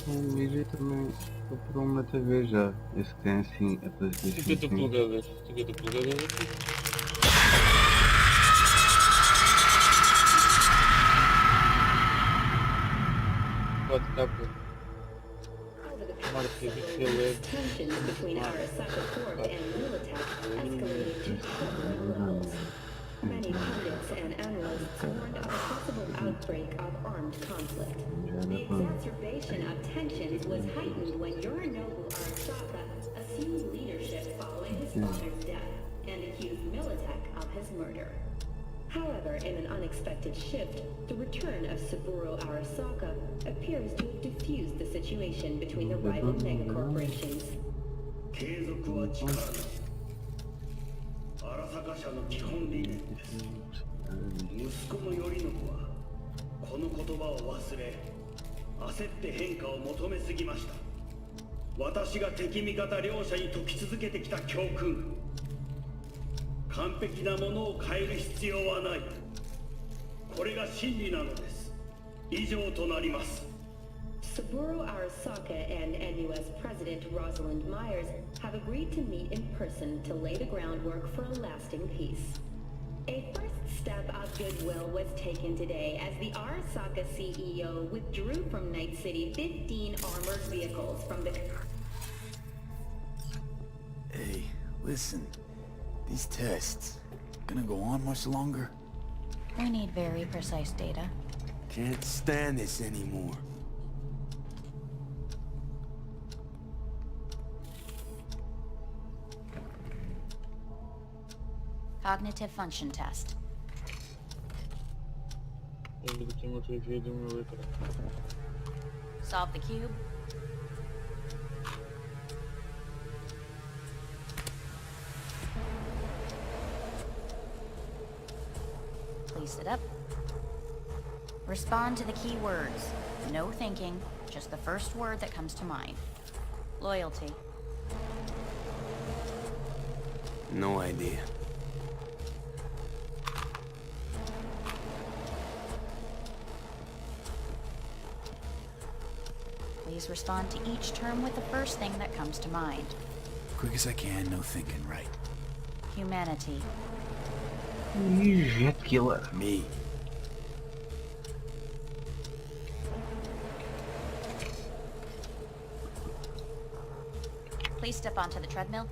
O vídeo também vou por uma TV já. Esse que tem assim a PlayStation 50 5. polegadas. 50 polegadas. Pode capa. Tensions between Arasaka Port and Militech escalated to troubling levels. Many pundits and analysts warned of a possible outbreak of armed conflict. The exacerbation of tensions was heightened when Yorinobu Arasaka assumed leadership following his father's death and accused Militech of his murder. However, in an unexpected shift, the return of Saburo Arasaka appears to have diffused the situation between the rival megacorporations. 継続は力なり荒坂社の基本理念です。息子の頼信はこの言葉を忘れ焦って変化を求めすぎました。私が敵味方両者に説き続けてきた教訓、完璧なものを変える必要はない。これが真理なのです。以上となります。 Saburo Arasaka and NUS President Rosalind Myers have agreed to meet in person to lay the groundwork for a lasting peace. A first step of goodwill was taken today as the Arasaka CEO withdrew from Night City 15 armored vehicles from the... Hey, listen. These tests, gonna go on much longer? We need very precise data. Can't stand this anymore. Cognitive function test. Solve the cube. Please sit up. Respond to the key words. No thinking, just the first word that comes to mind. Loyalty. No idea. Please respond to each term with the first thing that comes to mind. Quick as I can, no thinking, right? Humanity. Jet killer. Me. Please step onto the treadmill.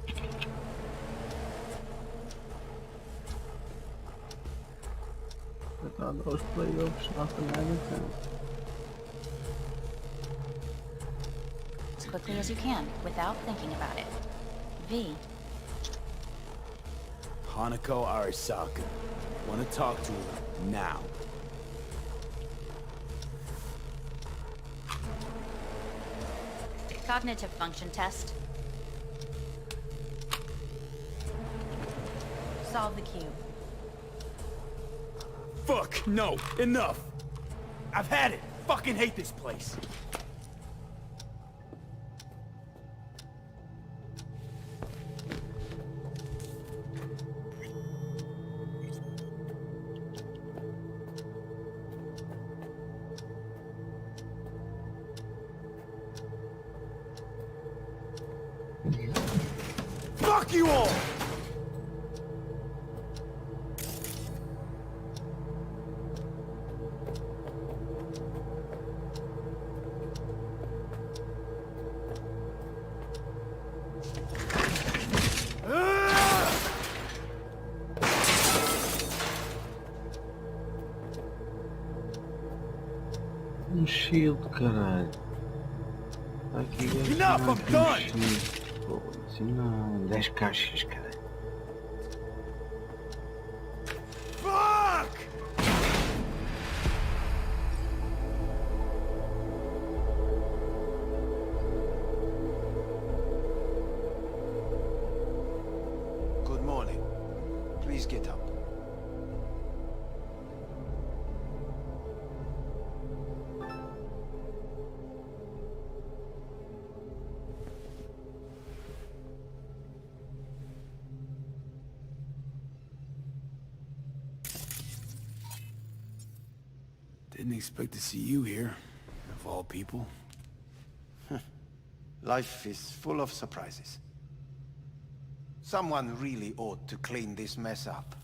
I thought those playoffs nothing anything. As quickly as you can, without thinking about it. V. Hanako Arasaka. Want to talk to her now. Cognitive function test. Solve the cube. Fuck, no, enough. I've had it. Fucking hate this place. Fuck you all! Shield, caralho. Aqui Enough, I'm done! Pô, assim não, 10 caixas, caralho. Fuck! Good morning. Please get up. Didn't expect to see you here, of all people. Life is full of surprises. Someone really ought to clean this mess up.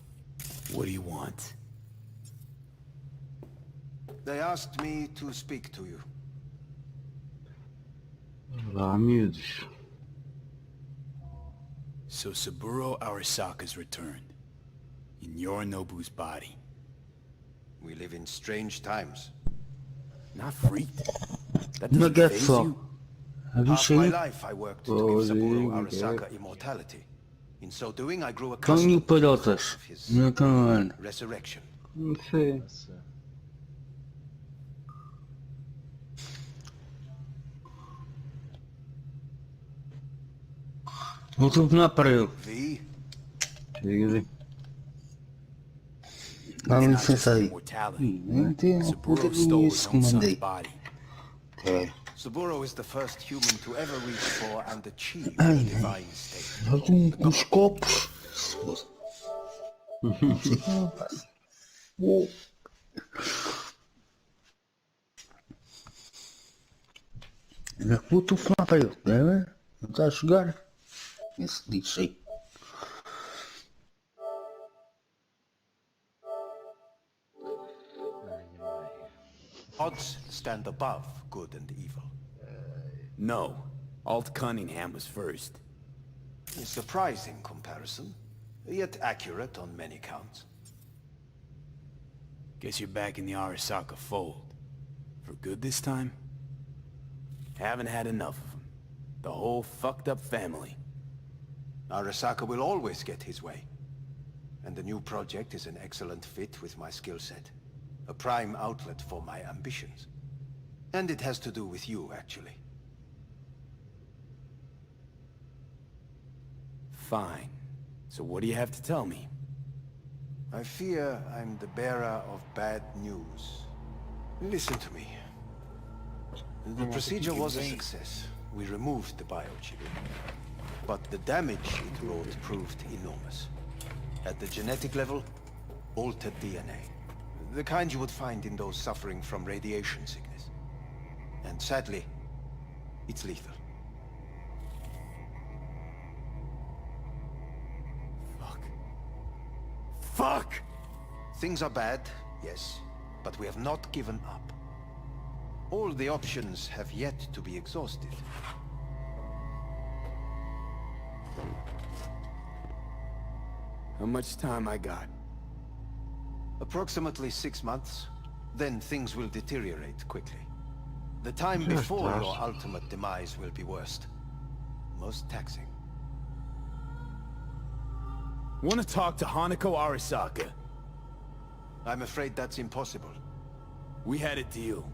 What do you want? They asked me to speak to you. So Saburo Arasaka's returned. In Yorinobu's body. We live in strange times. Not freaked? That doesn't faze you? Half my life I worked to give Saburo Arasaka immortality. In so doing, I grew accustomed to his resurrection. V? Mam sensacji. Saburo stole his own son's body. Saburo is the first human to ever reach for and achieve the divine state. Os copos. Jak butów mapają, nie? No to aż gar. Jest liczej. Odds stand above good and evil. No. Alt Cunningham was first. A surprising comparison, yet accurate on many counts. Guess you're back in the Arasaka fold. For good this time? Haven't had enough of them. The whole fucked up family. Arasaka will always get his way. And the new project is an excellent fit with my skill set. A prime outlet for my ambitions. And it has to do with you, actually. Fine. So what do you have to tell me? I fear I'm the bearer of bad news. Listen to me. The procedure was a success. We removed the biochip. But the damage it wrought proved enormous. At the genetic level, altered DNA. The kind you would find in those suffering from radiation sickness. And sadly, it's lethal. Fuck! Things are bad, yes, but we have not given up. All the options have yet to be exhausted. How much time I got? Approximately 6 months. Then things will deteriorate quickly. The time before your ultimate demise will be worst. Most taxing. Want to talk to Hanako Arasaka? I'm afraid that's impossible. We had a deal.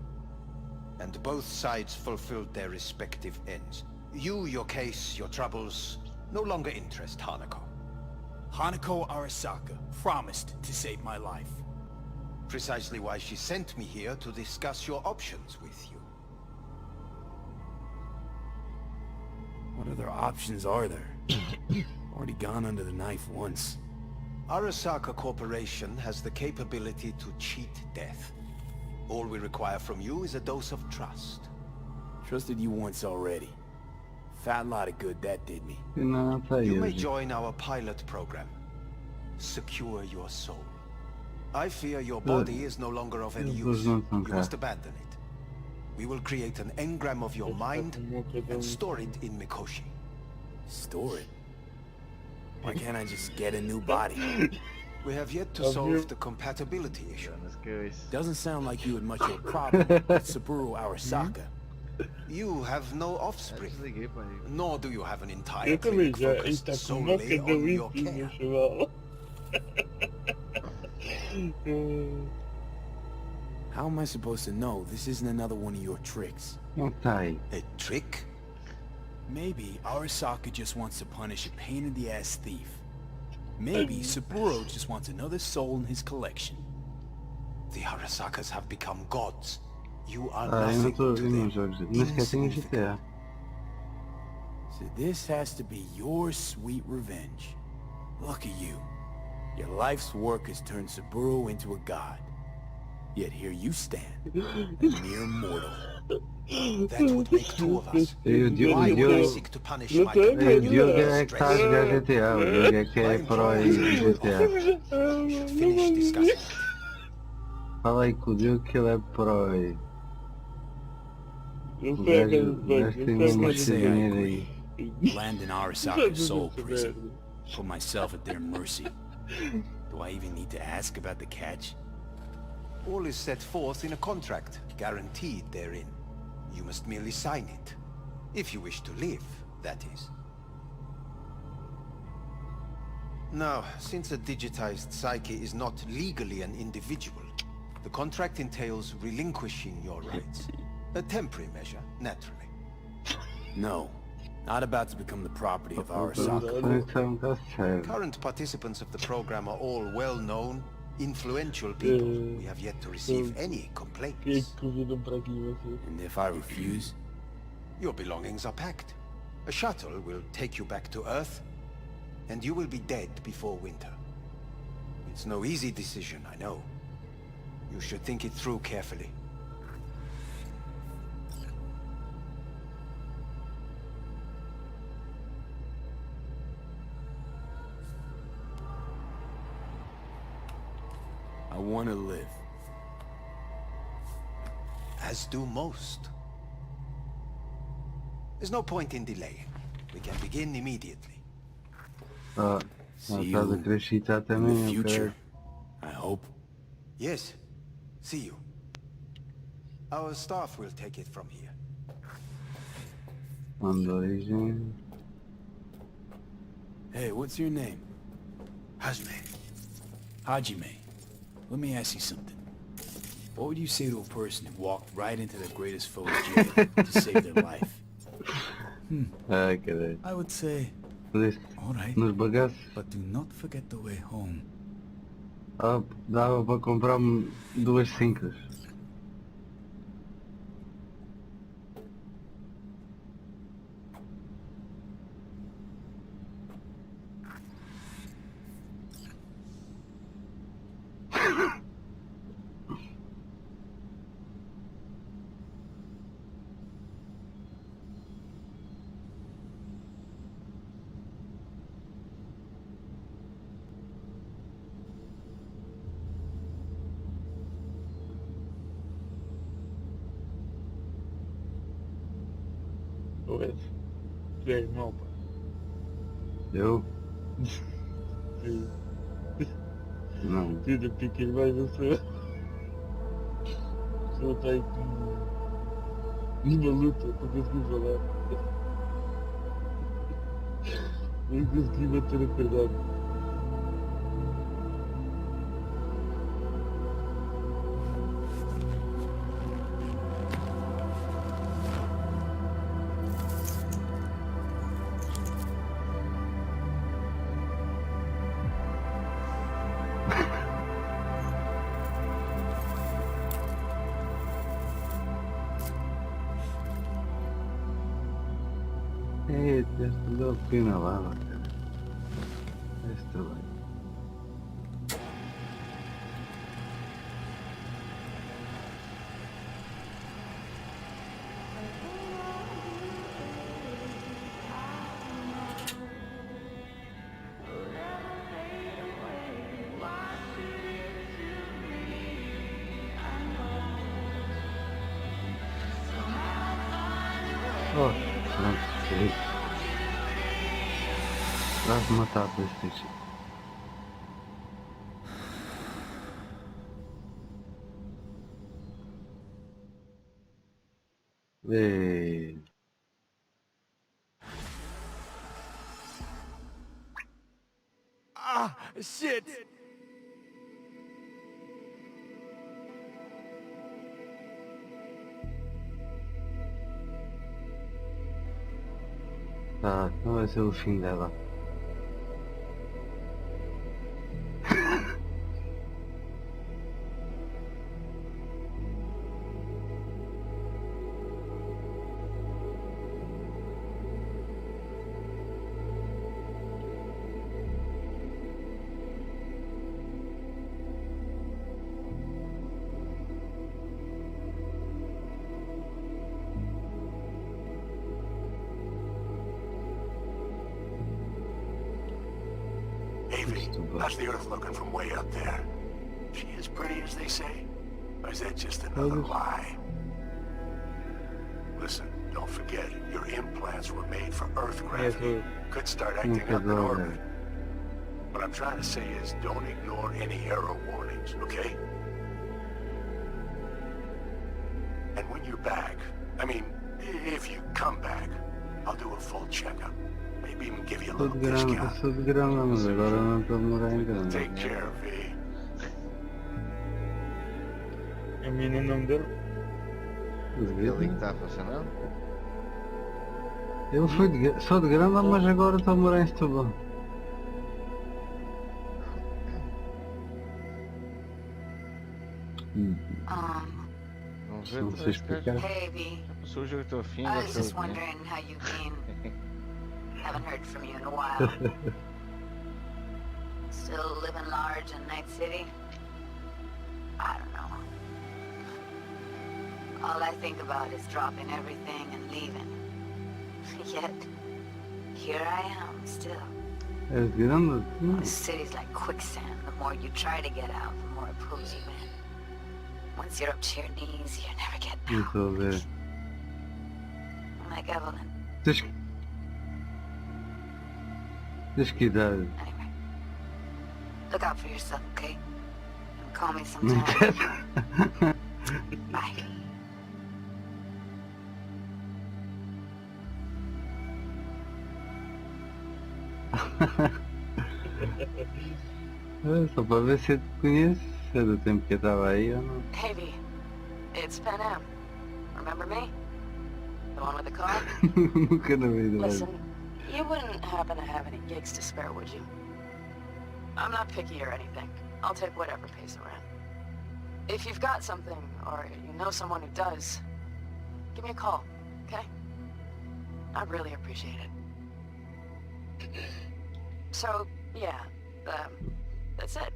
And both sides fulfilled their respective ends. You, your case, your troubles, no longer interest Hanako. Hanako Arasaka promised to save my life. Precisely why she sent me here to discuss your options with you. What other options are there? Already gone under the knife once. Arasaka Corporation has the capability to cheat death. All we require from you is a dose of trust. Trusted you once already. Fat lot of good that did me. You may join our pilot program. Secure your soul. I fear your body is no longer of any use. You must abandon it. We will create an engram of your mind and store it in Mikoshi. Store it? Why can't I just get a new body? We have yet to solve the compatibility issue. Doesn't sound like you had much of a problem with Saburo Arasaka. You have no offspring, nor do you have an entire clinic focused solely on your care. How am I supposed to know this isn't another one of your tricks? A trick? Maybe Arasaka just wants to punish a pain-in-the-ass thief. Maybe Saburo just wants another soul in his collection. The Arasakas have become gods. You are nothing to them. Insignificant. So this has to be your sweet revenge. Look at you. Your life's work has turned Saburo into a god. Yet here you stand, a mere mortal. That would make two of us. Dio Why would I seek to punish my companions? Diogo é que está a jogar GTA, o Diogo é que é pro aí GTA. Finish discussing. Fala aí com o Diogo que ele é pro aí. O gajo tem uma Let's say I dinheiro agree. aí. Land in Arasaka's soul prison. Put myself at their mercy. Do I even need to ask about the catch? All is set forth in a contract, guaranteed therein. You must merely sign it. If you wish to live, that is. Now, since a digitized psyche is not legally an individual, the contract entails relinquishing your rights. A temporary measure, naturally. No. Not about to become the property of Arasaka. Current participants of the program are all well-known, influential people. We have yet to receive any complaints. And if I refuse? Your belongings are packed. A shuttle will take you back to Earth, and you will be dead before winter. It's no easy decision, I know. You should think it through carefully. I want to live. As do most. There's no point in delaying. We can begin immediately. See you in the future, I hope. Yes. See you. Our staff will take it from here. Hey, what's your name? Hajime. Let me ask you something. What would you say to a person who walked right into their greatest foe's jail to save their life? I would say, alright, but do not forget the way home. Dava para comprar-me 2 5s. Tu és mau, pá. Eu? Não. Tu ainda picas mais a sua. A pessoa está aí numa luta para conseguir falar. Não consegui bater a verdade. Estudou aqui na lava, cara. Esse trabalho. Oh, pronto, feliz. Vai matar a PlayStation. Ei. Ah, shit! Tá, não vai ser o fim dela. V, that's the Earth looking from way up there. She as pretty as they say? Or is that just another lie? Listen, don't forget, your implants were made for Earth gravity. Could start acting up in orbit. What I'm trying to say is, don't ignore any error warnings, okay? And when you're back, I mean, if you come back, I'll do a full checkup. Maybe even give you a little discount. Take care, V. A mim não me deu. O link está a funcionar? Eu fui sou de Grama, mas agora estou a morar em Setúbal. Vamos ver, não sei explicar. Passou o jogo até ao fim, I was just wondering how you've been. Haven't heard from you in a while. Still living large in Night City? I don't know. All I think about is dropping everything and leaving. Yet, here I am, still. The city's like quicksand. The more you try to get out, the more it pulls you in. Once you're up to your knees, you're never getting out. Like Evelyn. Descuidado. Anyway, look out for yourself, okay? And call me sometime. Bye. Só para ver se eu te conheço, se é do tempo que eu estava aí ou não. Hey V, it's Pan Am. Remember me? The one with the car? Nunca na vida. Listen, you wouldn't happen to have any gigs to spare, would you? I'm not picky or anything. I'll take whatever pays the rent. If you've got something, or you know someone who does, give me a call, okay? I'd really appreciate it. So, yeah, that's it.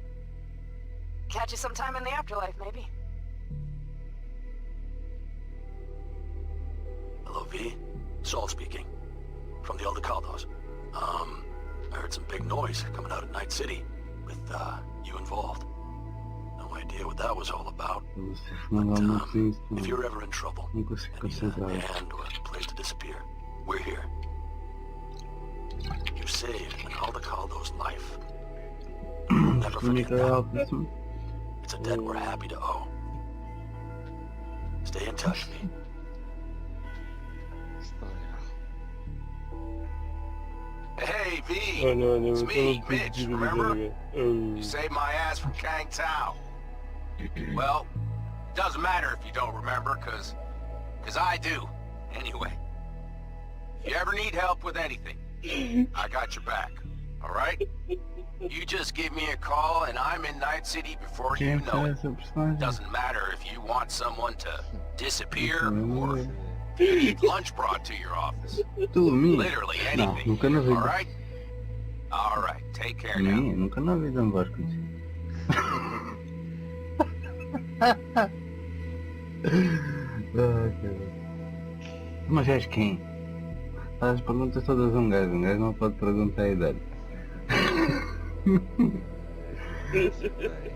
Catch you sometime in the afterlife, maybe. Hello, V. Saul speaking. From the Aldecaldos. I heard some big noise coming out of Night City with, you involved. No idea what that was all about. But, if you're ever in trouble, and need a hand or a place to disappear, we're here. You saved an Aldecaldo's life. We'll never forget that. It's a debt we're happy to owe. Stay in touch, V. Hey, V! It's me, Mitch, remember? You saved my ass from Kang Tao. Well, doesn't matter if you don't remember, cause I do, anyway. If you ever need help with anything, I got your back, alright? You just give me a call and I'm in Night City before you know it. Doesn't matter if you want someone to disappear or you need lunch brought to your office. Literally anything, alright? Alright, take care now. Nunca na vida me vais conhecer. Mas és quem? Faz as perguntas todas a um gajo não pode perguntar a idade.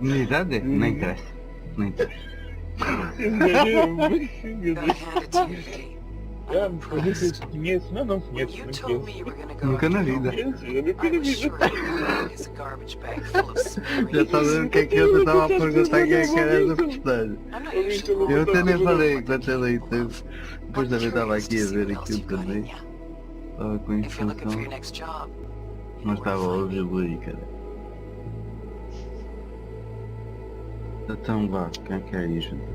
Minha idade? Não interessa. Não interessa. Conheço, não conheço. Nunca na vida. Já está a ver o que é que eu estava a perguntar quem é que era essa postagem. Eu até nem falei enquanto ela aí teve. Depois também estava aqui a ver aquilo também. Estava com informação. Mas estava a ouvir o aí, cara. Então vá, quem quer ir junto?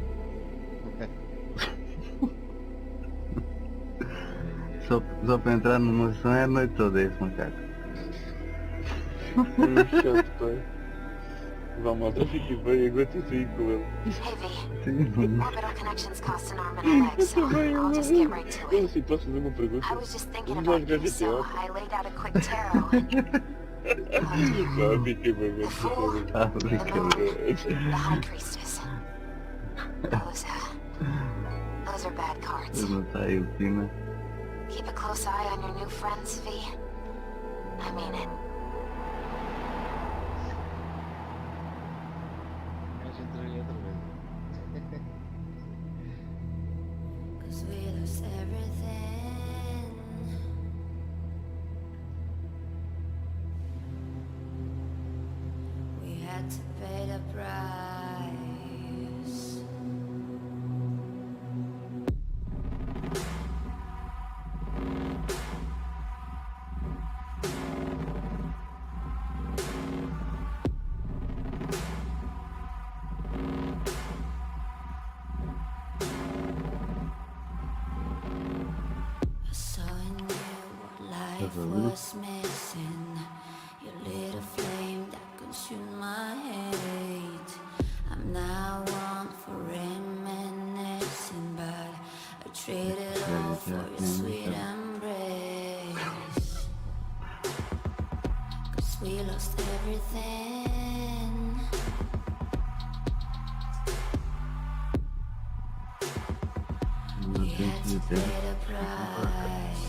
Só para entrar numa sessão é a noite toda esse macaco. Vamos lá, fique bem, aguento isso aí com ele. Orbital connections cost an arm and a leg, so I'll just get right to it. Se posso fazer uma pergunta? I was just thinking about you, so I laid out a quick tarot and... Fique bem, the Fool, the Moon, the High Priestess. Those are bad cards. Keep a close eye on your new friends, V. I mean it. had to pay the price. So I knew what life was missing. You lit a flame that consumed my hate. I'm now one for reminiscing, but I traded all for your sweet embrace. 'Cause we lost everything. We had to pay the price.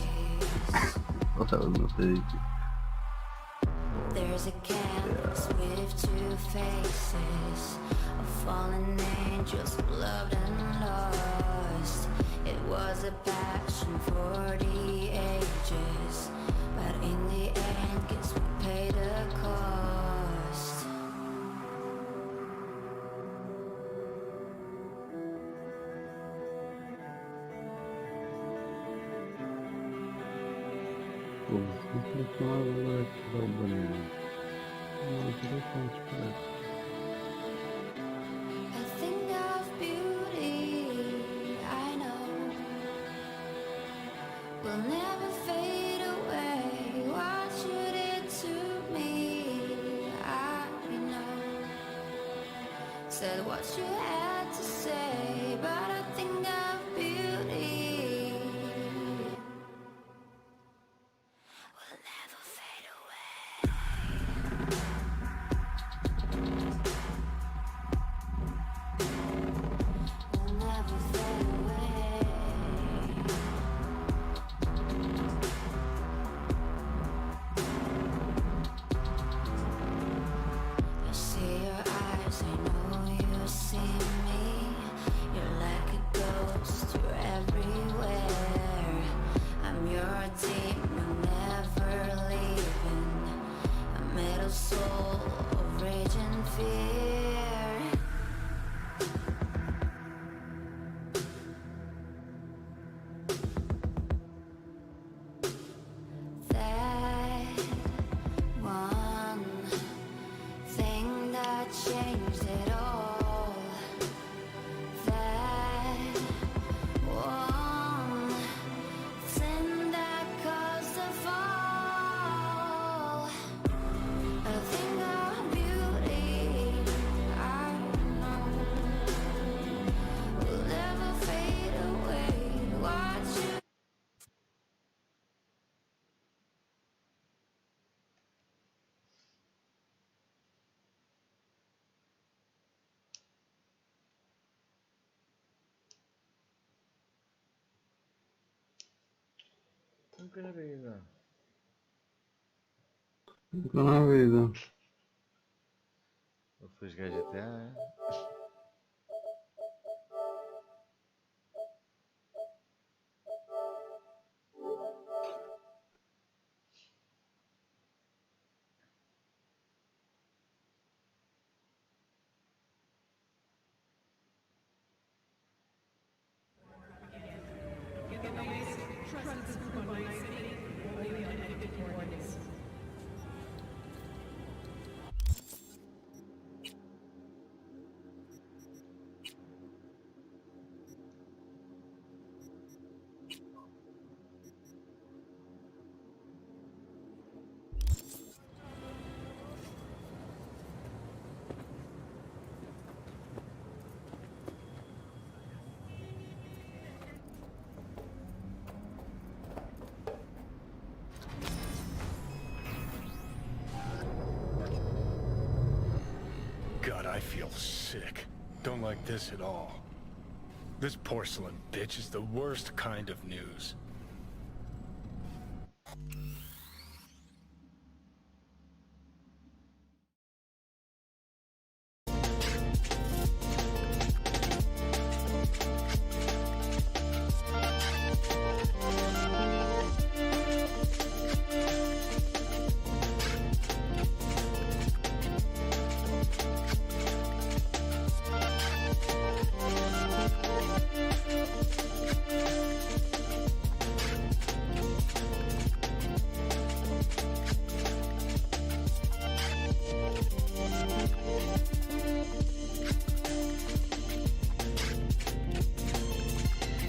There's a canvas with two faces, of fallen angels who loved and lost. It was a passion for the ages, but in the end, guess we paid the cost. A thing of beauty, I know, will never fade away. What you did to me, I know. Said what you had to say, but a thing of beauty will never fade away. Will never fade away. I see your eyes, I know you see me. You're like a ghost, you're everywhere. I'm your demon, never leaving. A metal soul of rage and fear. That one thing that changed it all. That one thing that caused the fall. A thing of beauty, I know, will never fade away. Watch you. Nunca na vida. Nunca na vida. Ele foi jogar GTA, é? God, I feel sick. Don't like this at all. This porcelain bitch is the worst kind of news.